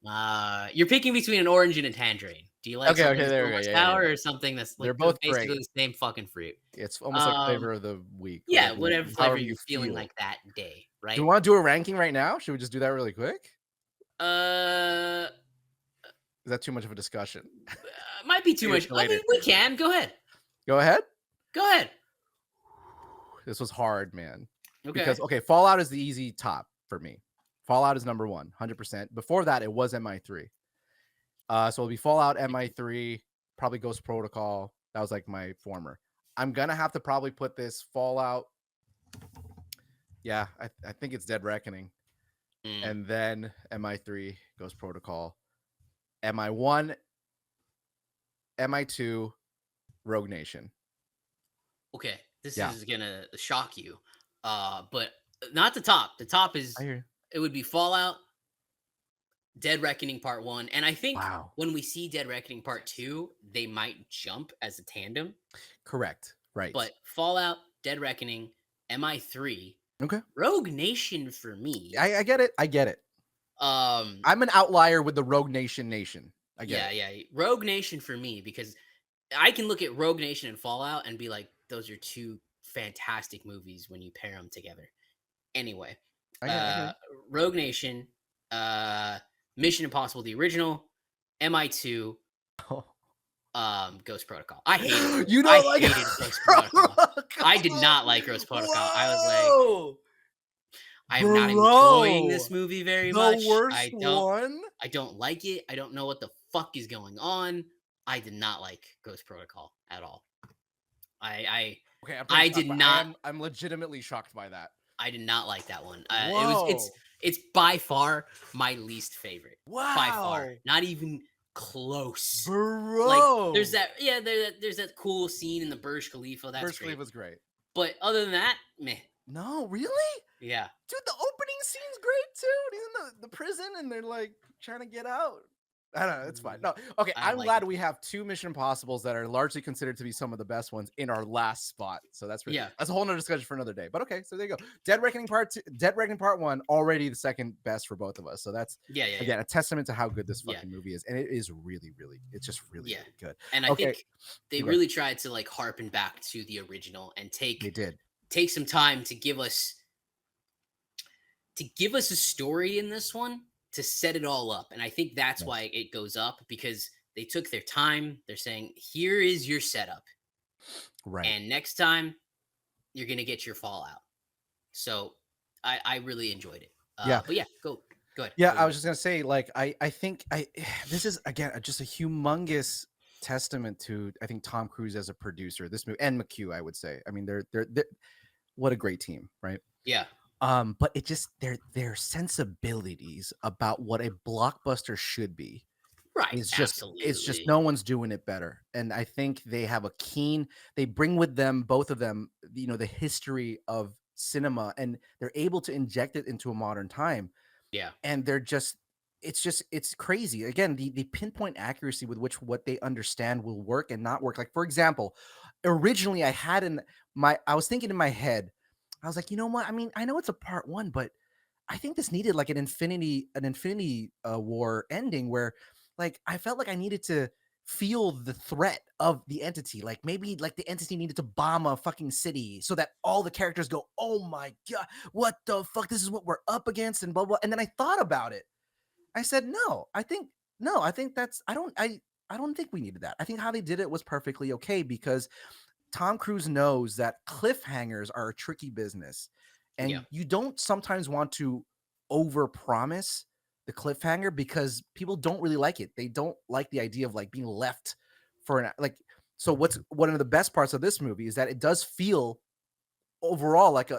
analogy. You're picking between an orange and a tangerine. Do you like
Okay,
something
okay,
that's a
there we
little
go.
more
Yeah,
sour
yeah.
or something that's
They're
like
both
basically
great.
the same fucking fruit?
It's almost like
Um,
flavor of the week.
yeah, whatever flavor
however
you're
you
feeling
feel.
like that day, right?
Do you want to do a ranking right now? Should we just do that really quick?
Uh,
Is that too much of a discussion?
might be too
Maybe
much.
for
I mean,
later.
we can go ahead.
Go ahead.
Go ahead.
This was hard, man.
Okay.
Because Fallout is the easy top for me. Fallout is number 1, 100%. Before that, it was MI3. So it'll be Fallout, MI3, probably Ghost Protocol. That was like my former. I'm gonna have to probably put this Fallout. Yeah, I think it's Dead Reckoning, and then MI3, Ghost Protocol, MI1, MI2, Rogue Nation.
Okay, this
Yeah.
is gonna shock you, but not the top. The top is
I hear you.
it would be Fallout, Dead Reckoning Part 1, and I think
Wow.
when we see Dead Reckoning Part 2, they might jump as a tandem.
Correct. Right.
But Fallout, Dead Reckoning, MI3,
okay.
Rogue Nation for me.
I get it. I get it.
I'm
an outlier with the Rogue Nation. I get it.
yeah, Rogue Nation for me because I can look at Rogue Nation and Fallout and be like, those are two fantastic movies when you pair them together. Anyway,
I get it.
Rogue Nation, Mission Impossible, the original, MI2, Ghost Protocol. I hated it.
You
I
don't like
hated Ghost Protocol. I did not like Ghost Protocol. I was like, I'm not enjoying this movie very much.
The worst one.
I don't like it. I don't know what the fuck is going on. I did not like Ghost Protocol at all. I did not.
I'm legitimately shocked by that.
I did not like that one.
Whoa.
It's by far my least favorite.
Wow.
By far, not even close.
Bro.
Like there's that cool scene in the Burj Khalifa. That's
Burj
great.
Khalifa was great.
But other than that, meh.
No, really?
Yeah.
Dude, the opening scene's great too. He's in the prison and they're like trying to get out. I don't know. It's fine. No, okay. I'm glad we have 2 Mission Impossibles that are largely considered to be some of the best ones in our last spot. So that's really, that's a whole nother discussion for another day. But okay, so there you go. Dead Reckoning Part 1, already the second best for both of us. So that's again a testament to how good this fucking movie is, and it is really, it's just really good.
And I think they really tried to like harpen back to the original and take some time to give us a story in this one, to set it all up. And I think that's why it goes up, because they took their time. They're saying, here is your setup.
Right.
And next time you're going to get your Fallout. So I really enjoyed it. But yeah, go ahead.
Yeah, I was just going to say, like, I think this is, again, just a humongous testament to, I think, Tom Cruise as a producer, this movie, and McHugh, I would say. I mean, they're what a great team, right?
Yeah.
But it just their sensibilities about what a blockbuster should be,
right?
It's just no one's doing it better. And I think they have they bring with them, both of them, the history of cinema, and they're able to inject it into a modern time.
Yeah.
And it's crazy. Again, the pinpoint accuracy with which what they understand will work and not work. Like, for example, originally I was thinking in my head, I was like, you know what? I mean, I know it's a part 1, but I think this needed like an Infinity War ending where, like, I felt like I needed to feel the threat of the entity. Like maybe like the entity needed to bomb a fucking city so that all the characters go, "Oh my god, what the fuck? This is what we're up against," and blah blah. And then I thought about it. I said, "No, I think no, I think that's I don't think we needed that. I think how they did it was perfectly okay because Tom Cruise knows that cliffhangers are a tricky business,
Yeah.
and you don't sometimes want to overpromise the cliffhanger because people don't really like it. They don't like the idea of like being left for an like. So what's one of the best parts of this movie is that it does feel overall like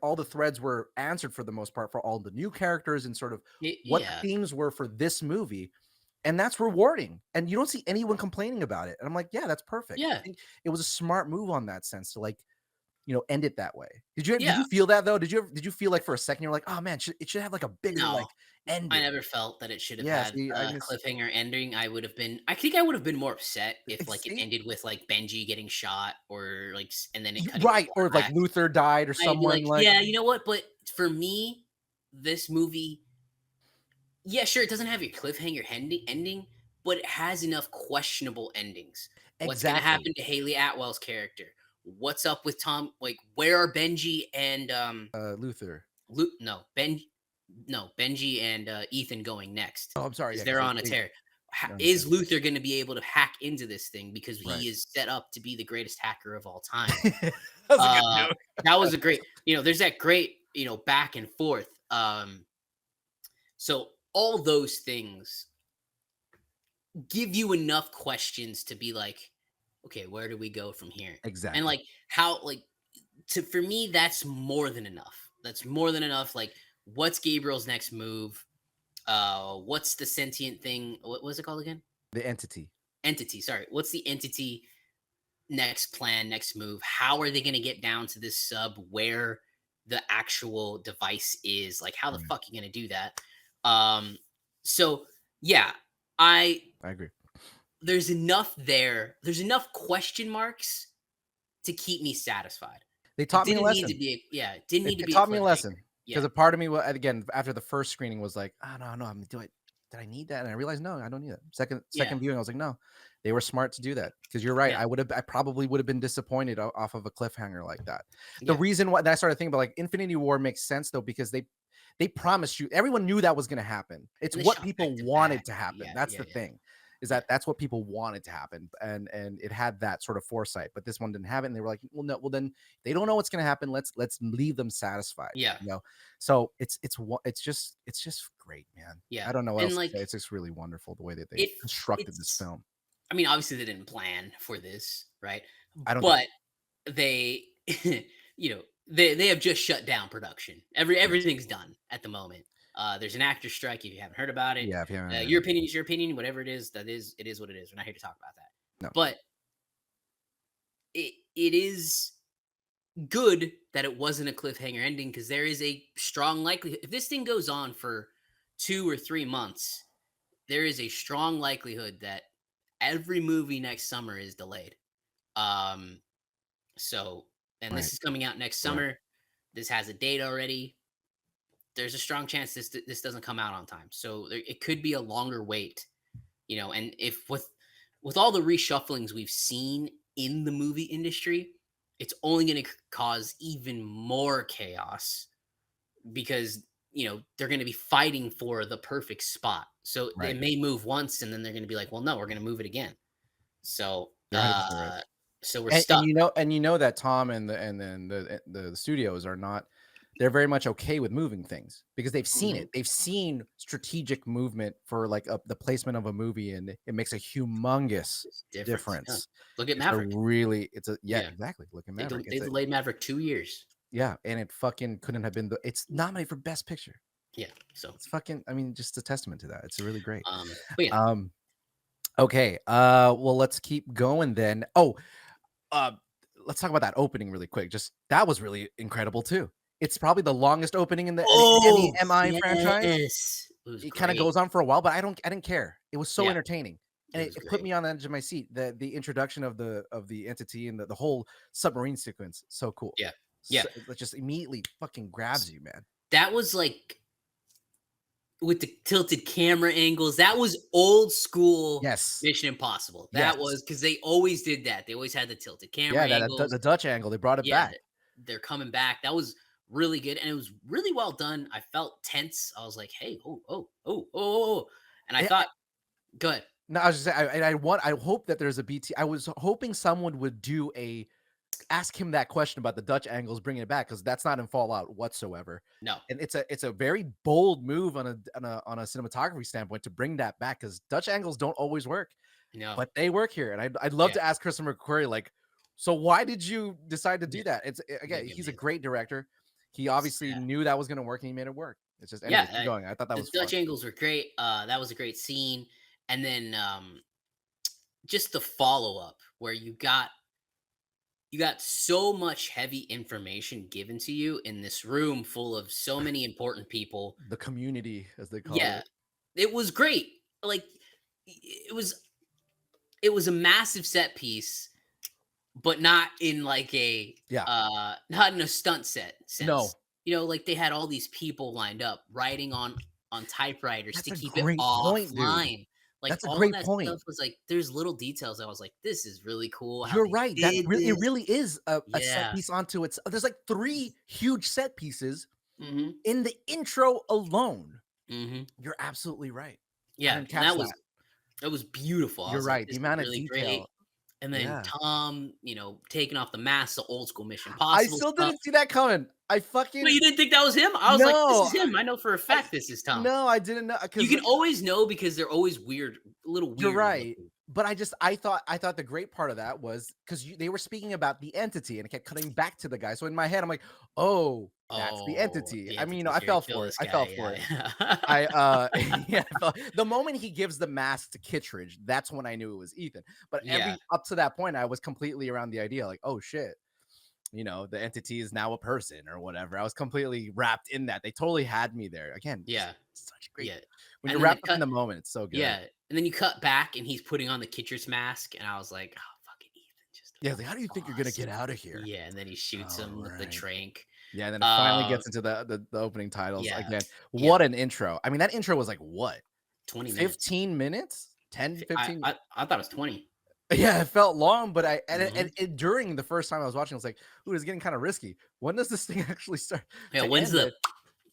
all the threads were answered for the most part for all the new characters and sort of what the
Yeah.
themes were for this movie, and that's rewarding, and you don't see anyone complaining about it, and I'm like, yeah, that's perfect. I
Yeah.
think it was a smart move on that sense to like, end it that way. Did
Yeah.
you feel that though? Did you feel like for a second you're like, oh man, it should have like a bigger
No.
like
I
ending?
never felt that it should have
Yeah,
had
see, I
a
miss
cliffhanger ending. I think I would have been more upset if like it
see,
ended with like Benji getting shot or like and then it cutting to
right, or like
black.
Luther died or
I'd be like,
someone like
yeah, you know what? But for me, this movie, yeah, sure, it doesn't have your cliffhanger ending, but it has enough questionable endings. What's gonna
exactly
happen to Haley Atwell's character? What's up with Tom? Like, where are Benji and
Luther.
Luke? No, Benji and Ethan going next
Oh, I'm sorry,
because
yeah,
they're
because
on a tear.
they're on the
Is
tear.
Luther going to be able to hack into this thing because
Right.
he is set up to be the greatest hacker of all time?
That was a good
Uh,
joke.
that was a great, there's that great, back and forth. So all those things give you enough questions to be like, okay, where do we go from here? And
Exactly.
like how like for me, that's more than enough. That's more than enough. Like, what's Gabriel's next move? What's the sentient thing? What was it called again?
The entity.
Entity. Sorry. What's the entity next plan, next move? How are they going to get down to this sub where the actual device is? Like, how the
Right.
fuck are you going to do that? So yeah, I
I agree.
there's enough there. There's enough question marks to keep me satisfied.
They
It
taught me a
didn't need to
lesson.
be it didn't need to
It
be a
taught me a
cliffhanger.
lesson
Yeah.
because a part of me, again, after the first screening, was like, "Oh no, no, did I need that?" And I realized, no, I don't need that.
Yeah.
Second viewing, I was like, no, they were smart to do that because you're right.
Yeah.
I probably would have been disappointed off of a cliffhanger like that. The
Yeah.
reason why that I started thinking about like Infinity War makes sense though because they promised you, everyone knew that was going to happen. It's
And they
what
shot
people
back to
wanted
back.
to happen.
Yeah,
That's
yeah,
the
yeah,
thing. Is
yeah,
that that's what people wanted to happen, and it had that sort of foresight. But this one didn't have it, and they were like, "Well, no, well then they don't know what's going to happen. Let's leave them satisfied."
yeah,
So it's just great, man.
yeah.
I don't know what
And
else to
like
say. It's just really wonderful the way that they
it
constructed this
it's
film.
I mean, obviously they didn't plan for this, right?
I don't think
But they they have just shut down production.
yes.
Everything's done at the moment. There's an actor strike if you haven't heard about it.
Yeah, if you haven't heard of
Your
it.
opinion is your opinion, whatever it is, it is what it is. We're not here to talk about that.
No.
But it is good that it wasn't a cliffhanger ending because there is a strong likelihood if this thing goes on for 2 or 3 months, there is a strong likelihood that every movie next summer is delayed. Um, so and
Right.
this is coming out next
Right.
summer. This has a date already. There's a strong chance this doesn't come out on time. So it could be a longer wait, and if with all the reshufflings we've seen in the movie industry, it's only going to cause even more chaos because they're going to be fighting for the perfect spot. So
Right.
it may move once and then they're going to be like, well, no, we're going to move it again. So
You're 100% right.
so we're
And
stuck.
you know that Tom and then the studios are not, they're very much okay with moving things because they've seen
Mhm.
it. They've seen strategic movement for like the placement of a movie, and it makes a humongous
It's different. Yeah.
difference.
Look at
It's a
Maverick.
really, it's a yeah,
Yeah.
exactly. Look at Maverick.
They
It's a
delayed Maverick 2 years.
yeah, and it fucking couldn't have been it's nominated for Best Picture.
Yeah. So
It's fucking, I mean, just a testament to that. It's really great.
but yeah.
Okay. Well, let's keep going then. Oh, uh, let's talk about that opening really quick. Just that was really incredible too. It's probably the longest opening in any
Oh
MI franchise.
yes. It was
It kind of
great.
goes on for a while, but I didn't care. It was so
Yeah.
entertaining. And
It was
it put
great.
me on the edge of my seat. The introduction of the entity and the whole submarine sequence, so cool.
Yeah. Yeah.
So, it just immediately fucking grabs you, man.
That was like with the tilted camera angles. That was old school
Yes.
Mission Impossible. That
Yes.
was because they always did that. They always had the tilted camera
Yeah, that
angles.
the Dutch angle, they brought it
Yeah,
back.
they're coming back. That was really good, and it was really well done. I felt tense. I was like, "Hey, oh, oh, oh, oh, oh," oh," and I
Eh,
thought, "Good."
no, I was just saying, I hope that there's a BT. I was hoping someone would do a ask him that question about the Dutch angles, bringing it back because that's not in Fallout whatsoever.
No,
And it's a very bold move on a cinematography standpoint to bring that back because Dutch angles don't always work,
no,
but they work here. And I'd love
yeah,
to ask Christopher McQuarrie, like, so why did you decide to
yeah,
do that? Again,
that'd be
he's a
amazing.
great director. He
S
obviously knew that was going to work and he made it work. It's just
Yeah,
anyway, keep going. I thought that
the
was fun.
Dutch angles were great. That was a great scene, and then just the follow up where you got so much heavy information given to you in this room full of so many important people.
The community, as they called
Yeah,
it.
it was great. Like it was a massive set piece, but not in like a
Yeah.
not in a stunt set sense.
No,
Like they had all these people lined up writing on typewriters
that's
to
a
keep it
great point, dude.
offline. Like
That's a
all of
great
that
point.
stuff was like there's little details I was like, this is really cool how
You're
they
right.
did
It
this.
really is a set
Yeah.
piece onto its there's like 3 huge set pieces
Hmm.
in the intro alone.
Hmm.
You're absolutely right. I
Yeah.
didn't
And
catch that.
that was beautiful. I
You're
was like,
right. The
this is
amount of
really
detail.
great. And then
Yeah.
Tom, taking off the mask, the old school Mission
I
Impossible
still
stuff.
didn't see that coming. I
But
fucking
you didn't think that was him? I was like, this
no.
is him. I know for a
I
fact this is Tom.
no, I didn't know
You
because
can always know because they're always weird, a little
you're
weird
right.
looking.
But I thought the great part of that was because they were speaking about the entity and it kept cutting back to the guy. So in my head, I'm like, oh, that's the
Oh,
entity.
the
I mean,
entity's
I
here to
fell
kill
for it.
this
I fell
guy.
for it.
Yeah.
Yeah, the moment he gives the mask to Kittredge, that's when I knew it was Ethan. But
Yeah.
every up to that point, I was completely around the idea, like, oh shit, the entity is now a person or whatever. I was completely wrapped in that. They totally had me there. Again, just
Yeah.
such a great
Yeah.
when
And
you're
then the
wrapped up in
cut.
the moment, it's so good.
Yeah. And then you cut back and he's putting on the Kitcher's mask. And I was like, oh, fucking Ethan, just
Yeah, it's like, how do you think you're gonna get
awesome.
out of here?
Yeah. And then he shoots
All
him with the
right.
trank.
Yeah, and then it finally
Uh,
gets into the opening titles
yeah.
again.
Yeah.
What an intro. I mean, that intro was like what?
20 minutes.
15 minutes? 10,
I,
15?
I, I thought it was 20.
Yeah, it felt long, but I and,
Hmm.
during the first time I was watching, I was like, "Ooh, it's getting kind of risky. When does this thing actually start
Yeah.
to end?"
When's
Yeah,
the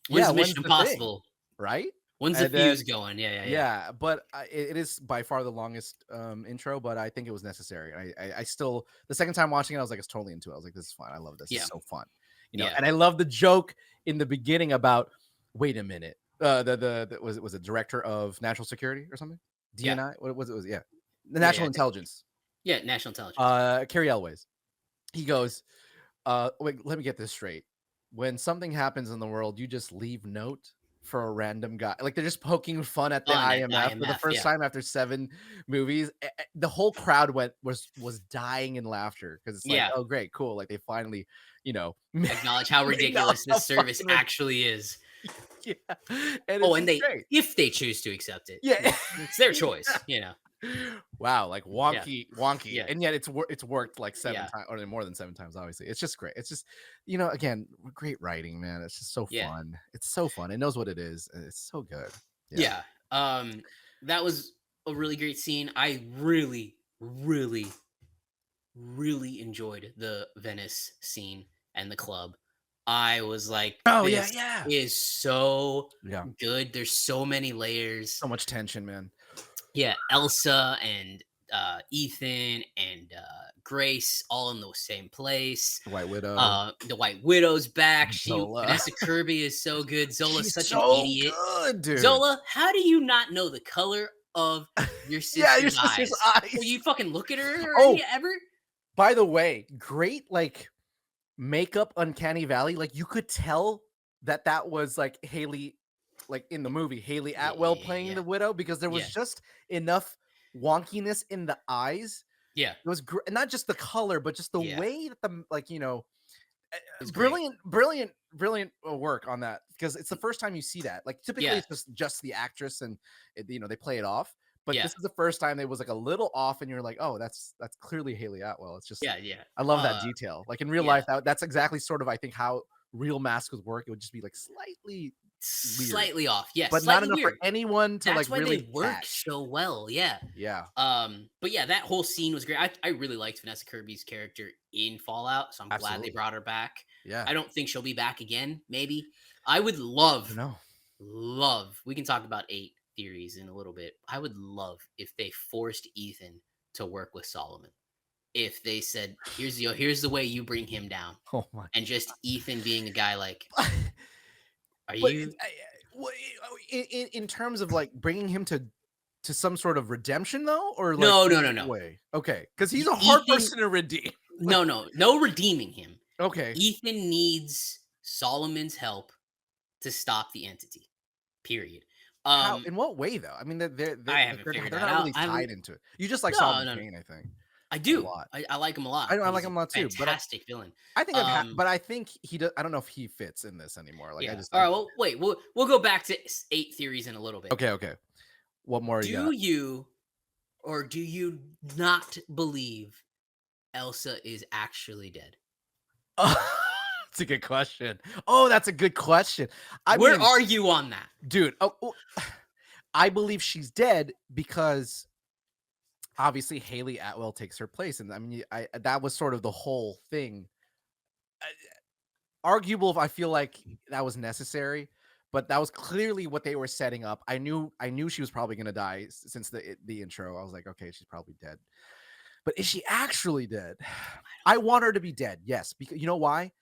when's
Mission
the thing,
Impossible?
right?
When's the
And
fuse
then
going? Yeah. Yeah. Yeah.
yeah, but it is by far the longest intro, but I think it was necessary. I still the second time watching it, I was like, it's totally into it. I was like, this is fun. I love this. It's
Yeah.
so fun,
Yeah.
And I love the joke in the beginning about, wait a minute, the was it director of national security or something?
Yeah.
DNI? What was it? Was yeah, the
Yeah. Yeah.
national intelligence.
Yeah. National intelligence.
Carrie Elways. He goes, wait, let me get this straight. When something happens in the world, you just leave note for a random guy. Like they're just poking fun at the
Fun at the
IMF for the
IMF.
first
Yeah.
time after 7 movies. The whole crowd was dying in laughter because it's like,
Yeah.
oh great, cool. Like they finally,
Acknowledge how
they know
ridiculous
how
this service
fucking
actually is.
yeah. And
Oh,
it's
and
just great.
if they choose to accept it,
Yeah.
it's their choice.
Wow, like
Yeah.
wonky,
Yeah.
and yet it's worked like 7
Yeah.
times or more than 7 times. Obviously, it's just great. It's just again, great writing, man. It's just so
Yeah.
fun. It's so fun. It knows what it is. And it's so good.
Yeah. That was a really great scene. I really, really, really enjoyed the Venice scene and the club. I was like,
Oh yeah,
this
yeah,
is so
yeah.
good. There's so many layers.
So much tension, man.
Yeah, Elsa and Ethan and Grace all in the same place.
The White Widow,
The White Widow's back.
Zola.
Vanessa Kirby is so good. Zola's
She's
such an
so
idiot.
good, dude.
Zola, how do you not know the color of your
Yeah, your
sister's
sister's
eyes?
eyes.
Will you fucking look at her
Oh,
ever?
by the way, great like makeup, Uncanny Valley. Like you could tell that was like Haley, like in the movie, Haley
Yeah,
Atwell
yeah,
playing
yeah,
the widow because there was
yeah,
just enough wonkiness in the eyes.
yeah,
It was not just the color, but just the
yeah.
way that the
It was great.
brilliant work on that because it's the first time you see that. Like typically
Yeah,
it's just the actress and they play it off, but
yeah,
this is the first time it was like a little off, and you're like, oh, that's clearly Haley Atwell. It's just
yeah, yeah.
I love that detail. Like in real
Yeah,
life, that's exactly sort of I think how real masks would work. It would just be like slightly weird,
Slightly off. Yes,
but not
slightly
enough for
weird.
anyone to like
That's why
really
they work
catch.
so well. Yeah.
Yeah,
But yeah, that whole scene was great. I really liked Vanessa Kirby's character in Fallout, so I'm glad they
absolutely.
brought her back.
Yeah,
I don't think she'll be back again. Maybe I would
I don't know.
love. We can talk about 8 theories in a little bit. I would love if they forced Ethan to work with Solomon. If they said, here's the way you bring him down,"
Oh my.
and just Ethan being a guy like, "Are
But
you?"
in terms of like bringing him to some sort of redemption though, or like
No,
in
no, no,
what
no.
way? Okay, because he's a hard
Ethan,
person to redeem.
no redeeming him.
Okay,
Ethan needs Solomon's help to stop the entity. Period.
how?
Um,
In what way though? I mean,
I haven't figured
they're
that
not
out.
really
I haven't.
tied into it. You just like
No,
Solomon
no, no.
Kane, I think,
I
a
do.
lot.
I like him a lot.
I like
He's
him
a
a lot too, but
fantastic villain.
I think
Um,
but I think he does. I don't know if he fits in this anymore. Like I
yeah.
just,
All right. Well, wait. We'll go back to 8 theories in a little bit.
okay. What more you
Do
got?
you or do you not believe Elsa is actually dead?
That's a good question. Oh, that's a good question. I
Where
mean,
are you on that?
dude, I believe she's dead because obviously Haley Atwell takes her place, and I mean, I that was sort of the whole thing. Arguable if I feel like that was necessary, but that was clearly what they were setting up. I knew she was probably gonna die since the intro. I was like, okay, she's probably dead. But is she actually dead? I want her to be dead. Yes, because you know why?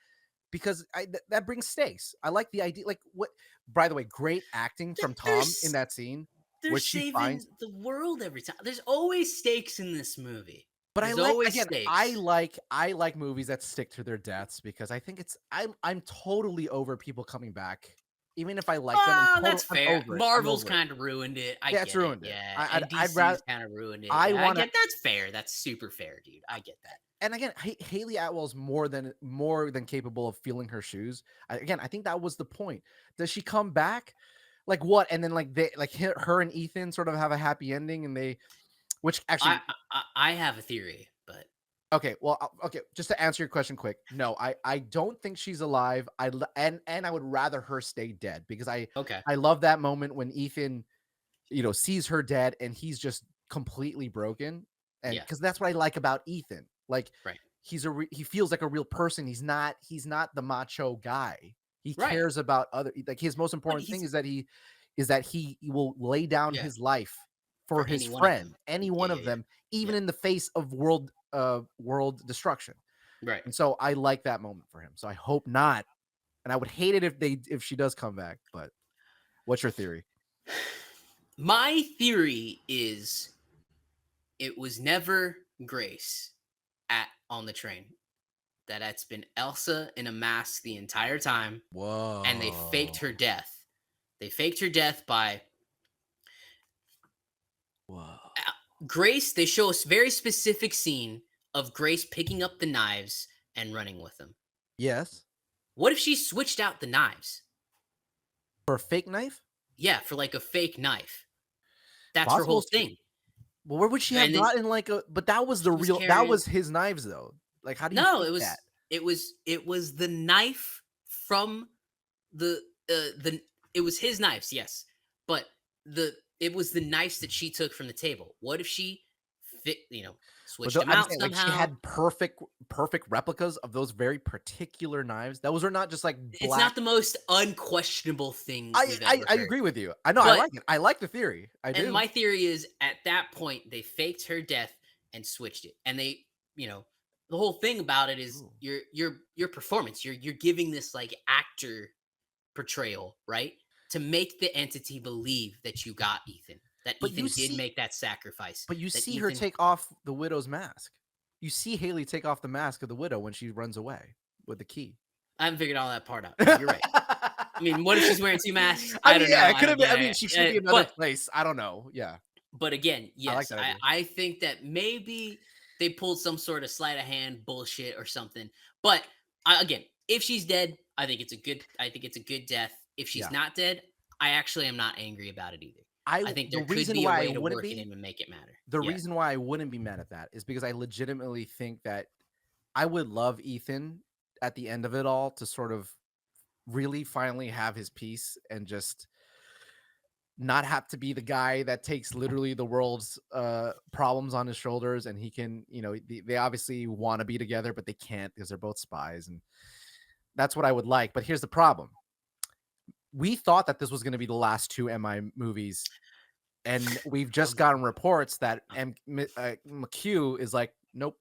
Because that brings stakes. I like the idea. Like what? By the way, great acting from Tom in
There's
that scene
they're
where she
saving
finds.
the world every time. There's always stakes in this movie.
But I
There's
like
always
again.
stakes.
I like movies that stick to their deaths because I think I'm totally over people coming back. Even if I like them,
Oh, that's
I'm
fair.
over it. I'm
Marvel's
over it.
kind of ruined it. I
Yeah, it's
get it.
ruined it.
Yeah. And
I'd rather
DC's kind of ruined it.
I
Yeah, I
want to.
get that's fair. That's super fair, dude. I get that.
And again, Haley Atwell's more than capable of feeling her shoes. Again, I think that was the point. Does she come back? Like what? And then like her and Ethan sort of have a happy ending, and which
I
actually,
I have a theory, but
okay. Well, okay. Just to answer your question quick, no, I don't think she's alive. And I would rather her stay dead because
okay.
I love that moment when Ethan, sees her dead and he's just completely broken, and
Yeah.
because that's what I like about Ethan. Like
Right.
he feels like a real person. He's not the macho guy. He
Right.
cares about other, like his most
But
important thing
he's
is that he will lay down
yeah,
his life for
for
his
any one of
friend,
them.
any
Yeah,
one
yeah,
of
yeah.
them, even
Yeah.
in the face of world destruction.
Right.
And so I like that moment for him. So I hope not. And I would hate it if she does come back. But what's your theory?
My theory is it was never Grace at on the train. That it's been Elsa in a mask the entire time, and they faked
Whoa.
her death. They faked her death by
Whoa.
Grace. They show a very specific scene of Grace picking up the knives and running with them.
Yes.
What if she switched out the knives?
For a fake knife?
Yeah, for like a fake knife. That's her
Possible.
whole thing.
Well, where would she have
And then
gotten like a? But that was
she was
that
carrying.
was his knives though. Like, how do you
No,
fake that?
it was the knife from the it was his knives, yes. But it was the knives that she took from the table. What if she fit,
But
switched them
I'm
out
saying, like, she
somehow?
had perfect replicas of those very particular knives. Those are not just like
It's
black.
not the most unquestionable thing
I
we've
I,
ever
I
heard.
agree with you. I know. I
But
like it. I like the theory. I
and
do.
my theory is at that point they faked her death and switched it. And they, the whole thing about it is
Ooh.
your performance. You're giving this like actor portrayal, right? To make the entity believe that you got Ethan. That
But you
Ethan did
see,
make that sacrifice.
but you
That
see her
Ethan
take off the widow's mask. You see Haley take off the mask of the widow when she runs away with the key.
I haven't figured all that part out. No, you're right. I mean, what if she's wearing 2 masks? I don't know.
Yeah, it
I
could
don't
have been.
get
I mean,
it.
she should be another
But
place. I don't know. Yeah,
again,
I like
yes,
that idea.
I think that maybe they pulled some sort of sleight of hand bullshit or something. But again, if she's dead, I think it's a good death. If she's
Yeah.
not dead, I actually am not angry about it either. I think
The
there could
reason
be a
why I
way to
wouldn't
work it
be
in and make it matter.
the
Yeah.
reason why I wouldn't be mad at that is because I legitimately think that I would love Ethan at the end of it all to sort of really finally have his peace and just not have to be the guy that takes literally the world's problems on his shoulders, and he can, they obviously want to be together but they can't because they're both spies, and that's what I would like. But here's the problem: we thought that this was going to be the last two MI movies, and we've just gotten reports that McHugh is like, nope,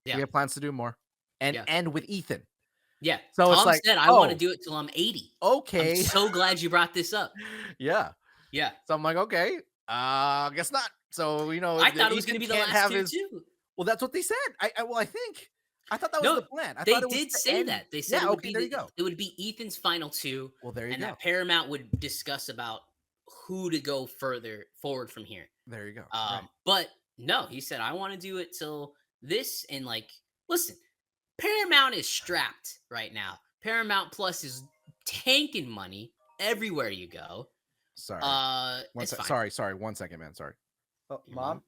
we
Yeah.
have plans to do more, and
Yeah.
end with Ethan.
Yeah.
So it's
Tom
like,
said, I want to
oh,
do it till I'm 80. I'm
okay.
so glad you brought this up.
Yeah.
Yeah.
So I'm like, okay, guess not. So,
I
the
thought it was going
Ethan
to be the
can't
last
have
two
his.
too.
Well, that's what they said. I think. I thought that was
No,
the plan. I
they
thought it was
did
to
say
end.
that. They said
Yeah.
it would
Okay.
be
There you go.
it would be Ethan's final two,
Well, there you
and
go.
that Paramount would discuss about who to go further forward from here.
There you go. Right.
But no, he said I want to do it till this, and like, listen, Paramount is strapped right now. Paramount Plus is tanking money everywhere you go.
Sorry.
It's fine.
Sorry. 1 second, man. Sorry. Oh,
Your
mom.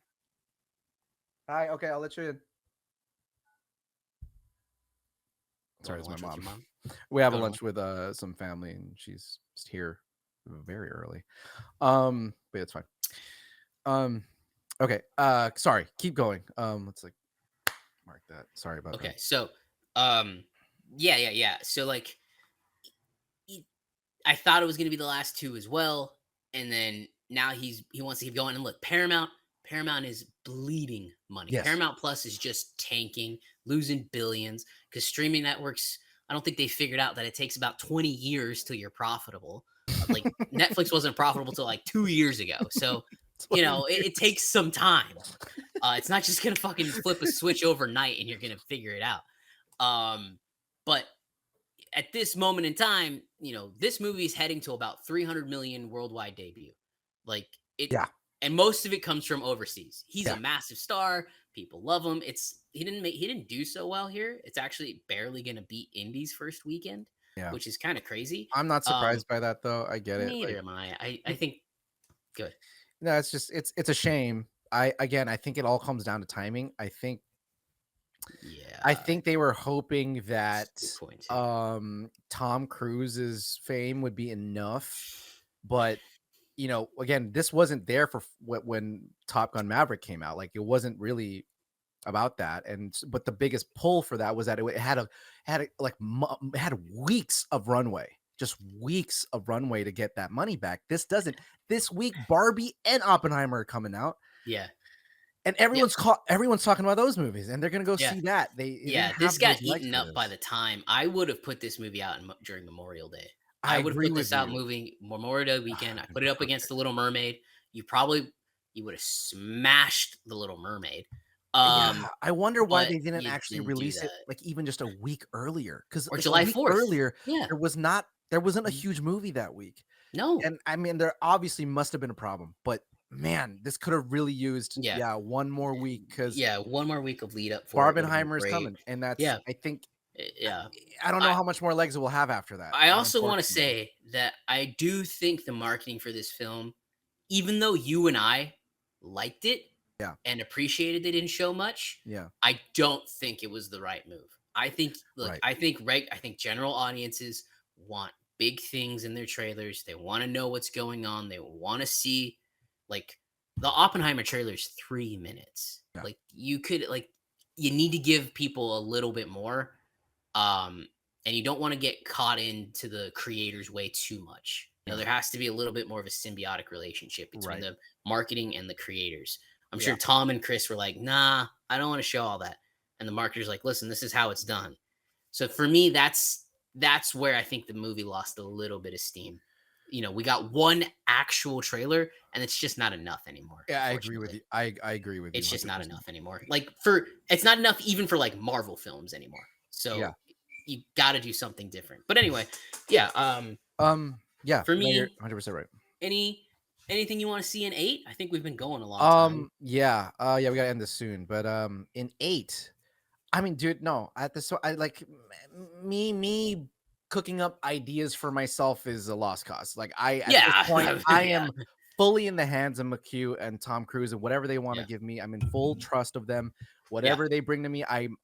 Hi. Okay, I'll let you in. Sorry, it's my
Lunch with your
mom. We have a
Go to
lunch with some family, and she's here very early. But it's fine. Okay. Sorry. Keep going. Let's like mark that. Sorry about
Okay,
that.
so, yeah. So like, I thought it was gonna be the last two as well, and then now he wants to keep going. And look, Paramount is bleeding money.
Yes.
Paramount Plus is just tanking, losing billions because streaming networks. I don't think they figured out that it takes about 20 years till you're profitable. Like Netflix wasn't profitable till like 2 years ago, so it takes some time. It's not just gonna fucking flip a switch overnight and you're gonna figure it out. But at this moment in time, this movie is heading to about 300 million worldwide debut. Like it,
Yeah.
and most of it comes from overseas. He's
Yeah.
a massive star. People love him. He didn't do so well here. It's actually barely gonna beat Indy's first weekend,
Yeah.
which is kind of crazy.
I'm not surprised by that though. I get it.
Neither
Like,
am I. I think good.
no, it's just it's a shame. I think it all comes down to timing. I think
Yeah,
they were hoping that
good point too.
Tom Cruise's fame would be enough, but again, this wasn't there for when Top Gun Maverick came out. Like, it wasn't really about that, but the biggest pull for that was that it had it had weeks of runway, just weeks of runway to get that money back. This doesn't. This week, Barbie and Oppenheimer are coming out.
Yeah.
And everyone's talking about those movies, and they're gonna go
Yeah.
see that.
This got eaten up by the time. I would have put this movie out during Memorial Day.
I
would have
agree
put
with
this out
you.
movie Memorial Day weekend. I
Been
put it up against The Little Mermaid. You would have smashed The Little Mermaid.
Yeah, I wonder why
but
they didn't
you
actually
didn't do
release it
that.
like even just a week earlier. Because
Or
like a
July
week
4th.
earlier,
Yeah.
there wasn't a
Mhm.
huge movie that week.
No.
And I mean, there obviously must have been a problem, but man, this could have really used
Yeah.
one more week, because
Yeah, one more week of lead up for it would have been
Barbenheimer is
great.
coming, and that's
Yeah.
I think
Yeah.
I don't know
I
how much more legs it will have after that.
I also want to
unfortunately.
say that I do think the marketing for this film, even though you and I liked it
Yeah.
and appreciated they didn't show much,
Yeah.
I don't think it was the right move. I think, look,
Right.
I think general audiences want big things in their trailers. They want to know what's going on. They want to see, like, the Oppenheimer trailer is 3 minutes.
Yeah.
Like, you need to give people a little bit more. And you don't want to get caught into the creator's way too much.
Yeah.
There has to be a little bit more of a symbiotic relationship between
Right.
the marketing and the creators. I'm
Yeah.
sure Tom and Chris were like, nah, I don't want to show all that. And the marketer's like, listen, this is how it's done. So for me, that's where I think the movie lost a little bit of steam. We got one actual trailer, and it's just not enough anymore.
Yeah, I agree with you. I agree with you.
It's just not
100%.
enough anymore. It's not enough even for like Marvel films anymore. So
Yeah.
you got to do something different. But anyway, yeah.
Yeah.
For
no,
me,
you're 100% right.
anything you want to see in 8? I think we've been going a long time.
Yeah. We gotta end this soon. But in 8, I mean, dude, no. I like me cooking up ideas for myself is a lost cause. Like, at
Yeah.
this point, I
Yeah.
am fully in the hands of McHugh and Tom Cruise, and whatever they want to
Yeah.
give me, I'm in full trust of them. Whatever they bring to me, I'm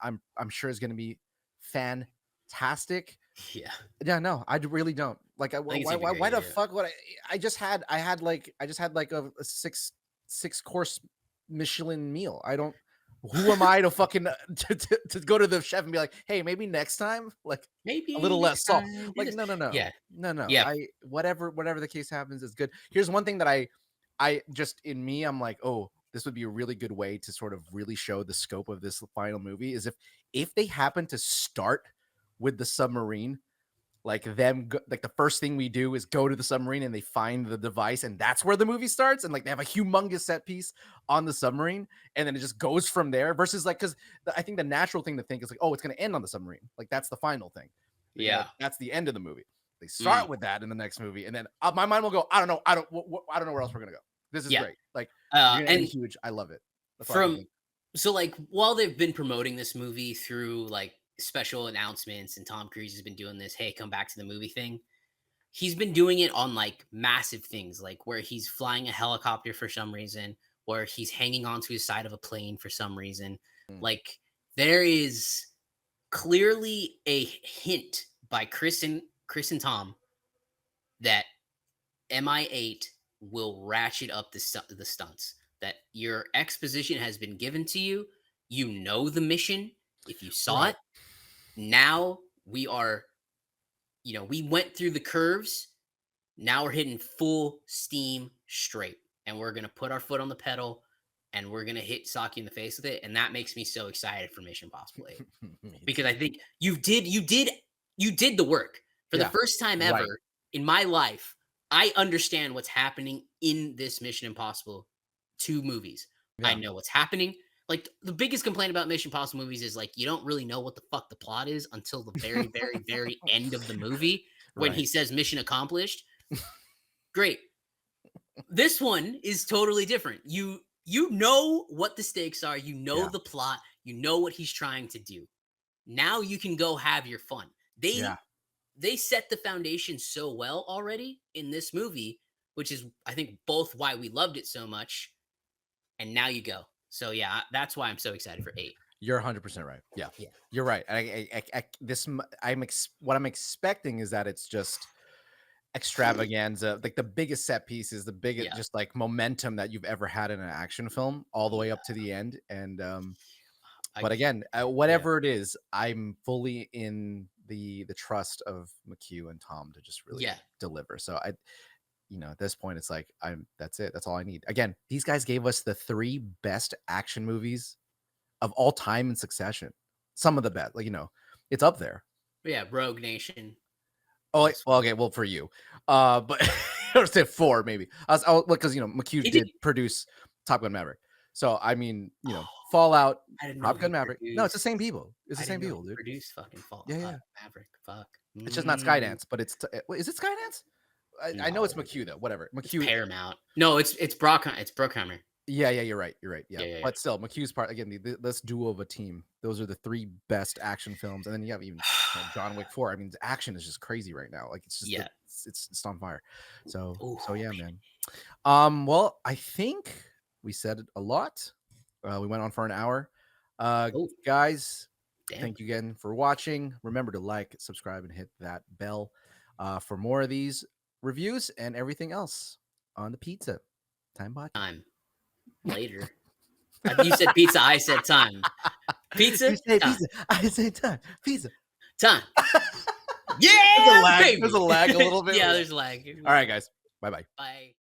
sure is gonna be fantastic.
Yeah.
Yeah, no, I really don't. Like,
I think it's gonna be
why
great.
the
Yeah.
fuck would I? I just had like a six course Michelin meal. I don't. Who am I to fucking to go to the chef and be like, hey, maybe next time, like a
Maybe
little less
next
salt.
time do
Like,
this.
no, no, no,
Yeah.
no, no.
Yeah.
I whatever the case happens is good. Here's one thing that I just in me, I'm like, oh, this would be a really good way to sort of really show the scope of this final movie is if they happen to start with the submarine, like like the first thing we do is go to the submarine and they find the device and that's where the movie starts, and like they have a humongous set piece on the submarine and then it just goes from there versus like because I think the natural thing to think is like, oh, it's going to end on the submarine, like that's the final thing,
Yeah.
that's the end of the movie. They
Mm.
start with that in the next movie and then my mind will go, I don't know where else we're gonna go. This is
Yeah.
great, like you're gonna end
And
huge. I love it. That's all I can
from
think.
so like while they've been promoting this movie through like special announcements and Tom Cruise has been doing this, hey, come back to the movie thing. He's been doing it on like massive things, like where he's flying a helicopter for some reason, where he's hanging onto his side of a plane for some reason.
Mm.
Like there is clearly a hint by Chris and Tom that MI8 will ratchet up the stunts. That your exposition has been given to you. You know the mission. If you saw
Right.
it, now we are, we went through the curves. Now we're hitting full steam straight. And we're going to put our foot on the pedal and we're going to hit Saki in the face with it. And that makes me so excited for Mission Impossible 8
Me
because
too.
I think you did the work. For the
Yeah,
first time
right.
ever in my life, I understand what's happening in this Mission Impossible 2 movies. I
Yeah.
know what's happening. Like the biggest complaint about Mission Impossible movies is like you don't really know what the fuck the plot is until the very, very, very end of the movie when
Right.
he says mission accomplished. Great. This one is totally different. You know what the stakes are, you know
Yeah.
the plot, you know what he's trying to do. Now you can go have your fun.
Yeah.
They set the foundation so well already in this movie, which is I think both why we loved it so much, and now you go. So yeah, that's why I'm so excited for 8.
You're 100% right. Yeah,
Yeah.
you're right. What I'm expecting is that it's just extravaganza, like the biggest set piece is the biggest,
Yeah.
just like momentum that you've ever had in an action film, all the
Yeah.
way up to the end. And
I
but again,
yeah.
whatever it is, I'm fully in the trust of McHugh and Tom to just really
Yeah.
deliver. So at this point, it's like that's it. That's all I need. Again, these guys gave us the 3 best action movies of all time in succession. Some of the best, like, it's up there.
Yeah, Rogue Nation
Oh, wait,
was
well, okay, well, for you, but I was say 4 maybe. Because McHugh
he did.
did produce Top Gun Maverick, so I mean,
Oh,
Fallout,
I didn't know
Top
he
Gun Maverick. No, it's the same
produced.
people. It's
I
the
didn't
same
know
people,
he
dude.
produced fucking Fall
Yeah, yeah.
Maverick. Fuck.
It's just not Skydance, but it's wait, is it Skydance? I know it's
No,
McHugh though. Whatever,
it's
McHugh.
Paramount. No, it's Brockheimer.
Yeah, yeah, you're right. You're right. Yeah,
Yeah, yeah, yeah.
but still, McHugh's part again. This duo of a team. Those are the 3 best action films, and then you have even John Wick 4. I mean, the action is just crazy right now. Like it's just
Yeah.
it's on fire. So
Ooh,
yeah,
baby.
man. Well, I think we said a lot. We went on for an hour.
Oh,
Guys,
damn.
thank you again for watching. Remember to like, subscribe, and hit that bell for more of these reviews and everything else on the Pizza Time Podcast.
Time. Later. You said pizza, I said time. Pizza?
You say
Time.
pizza. I say time. Pizza.
Time.
There's a
Yeah,
lag.
baby.
There's a lag a little bit.
Yeah, there's lag.
All right, guys. Bye-bye.
Bye.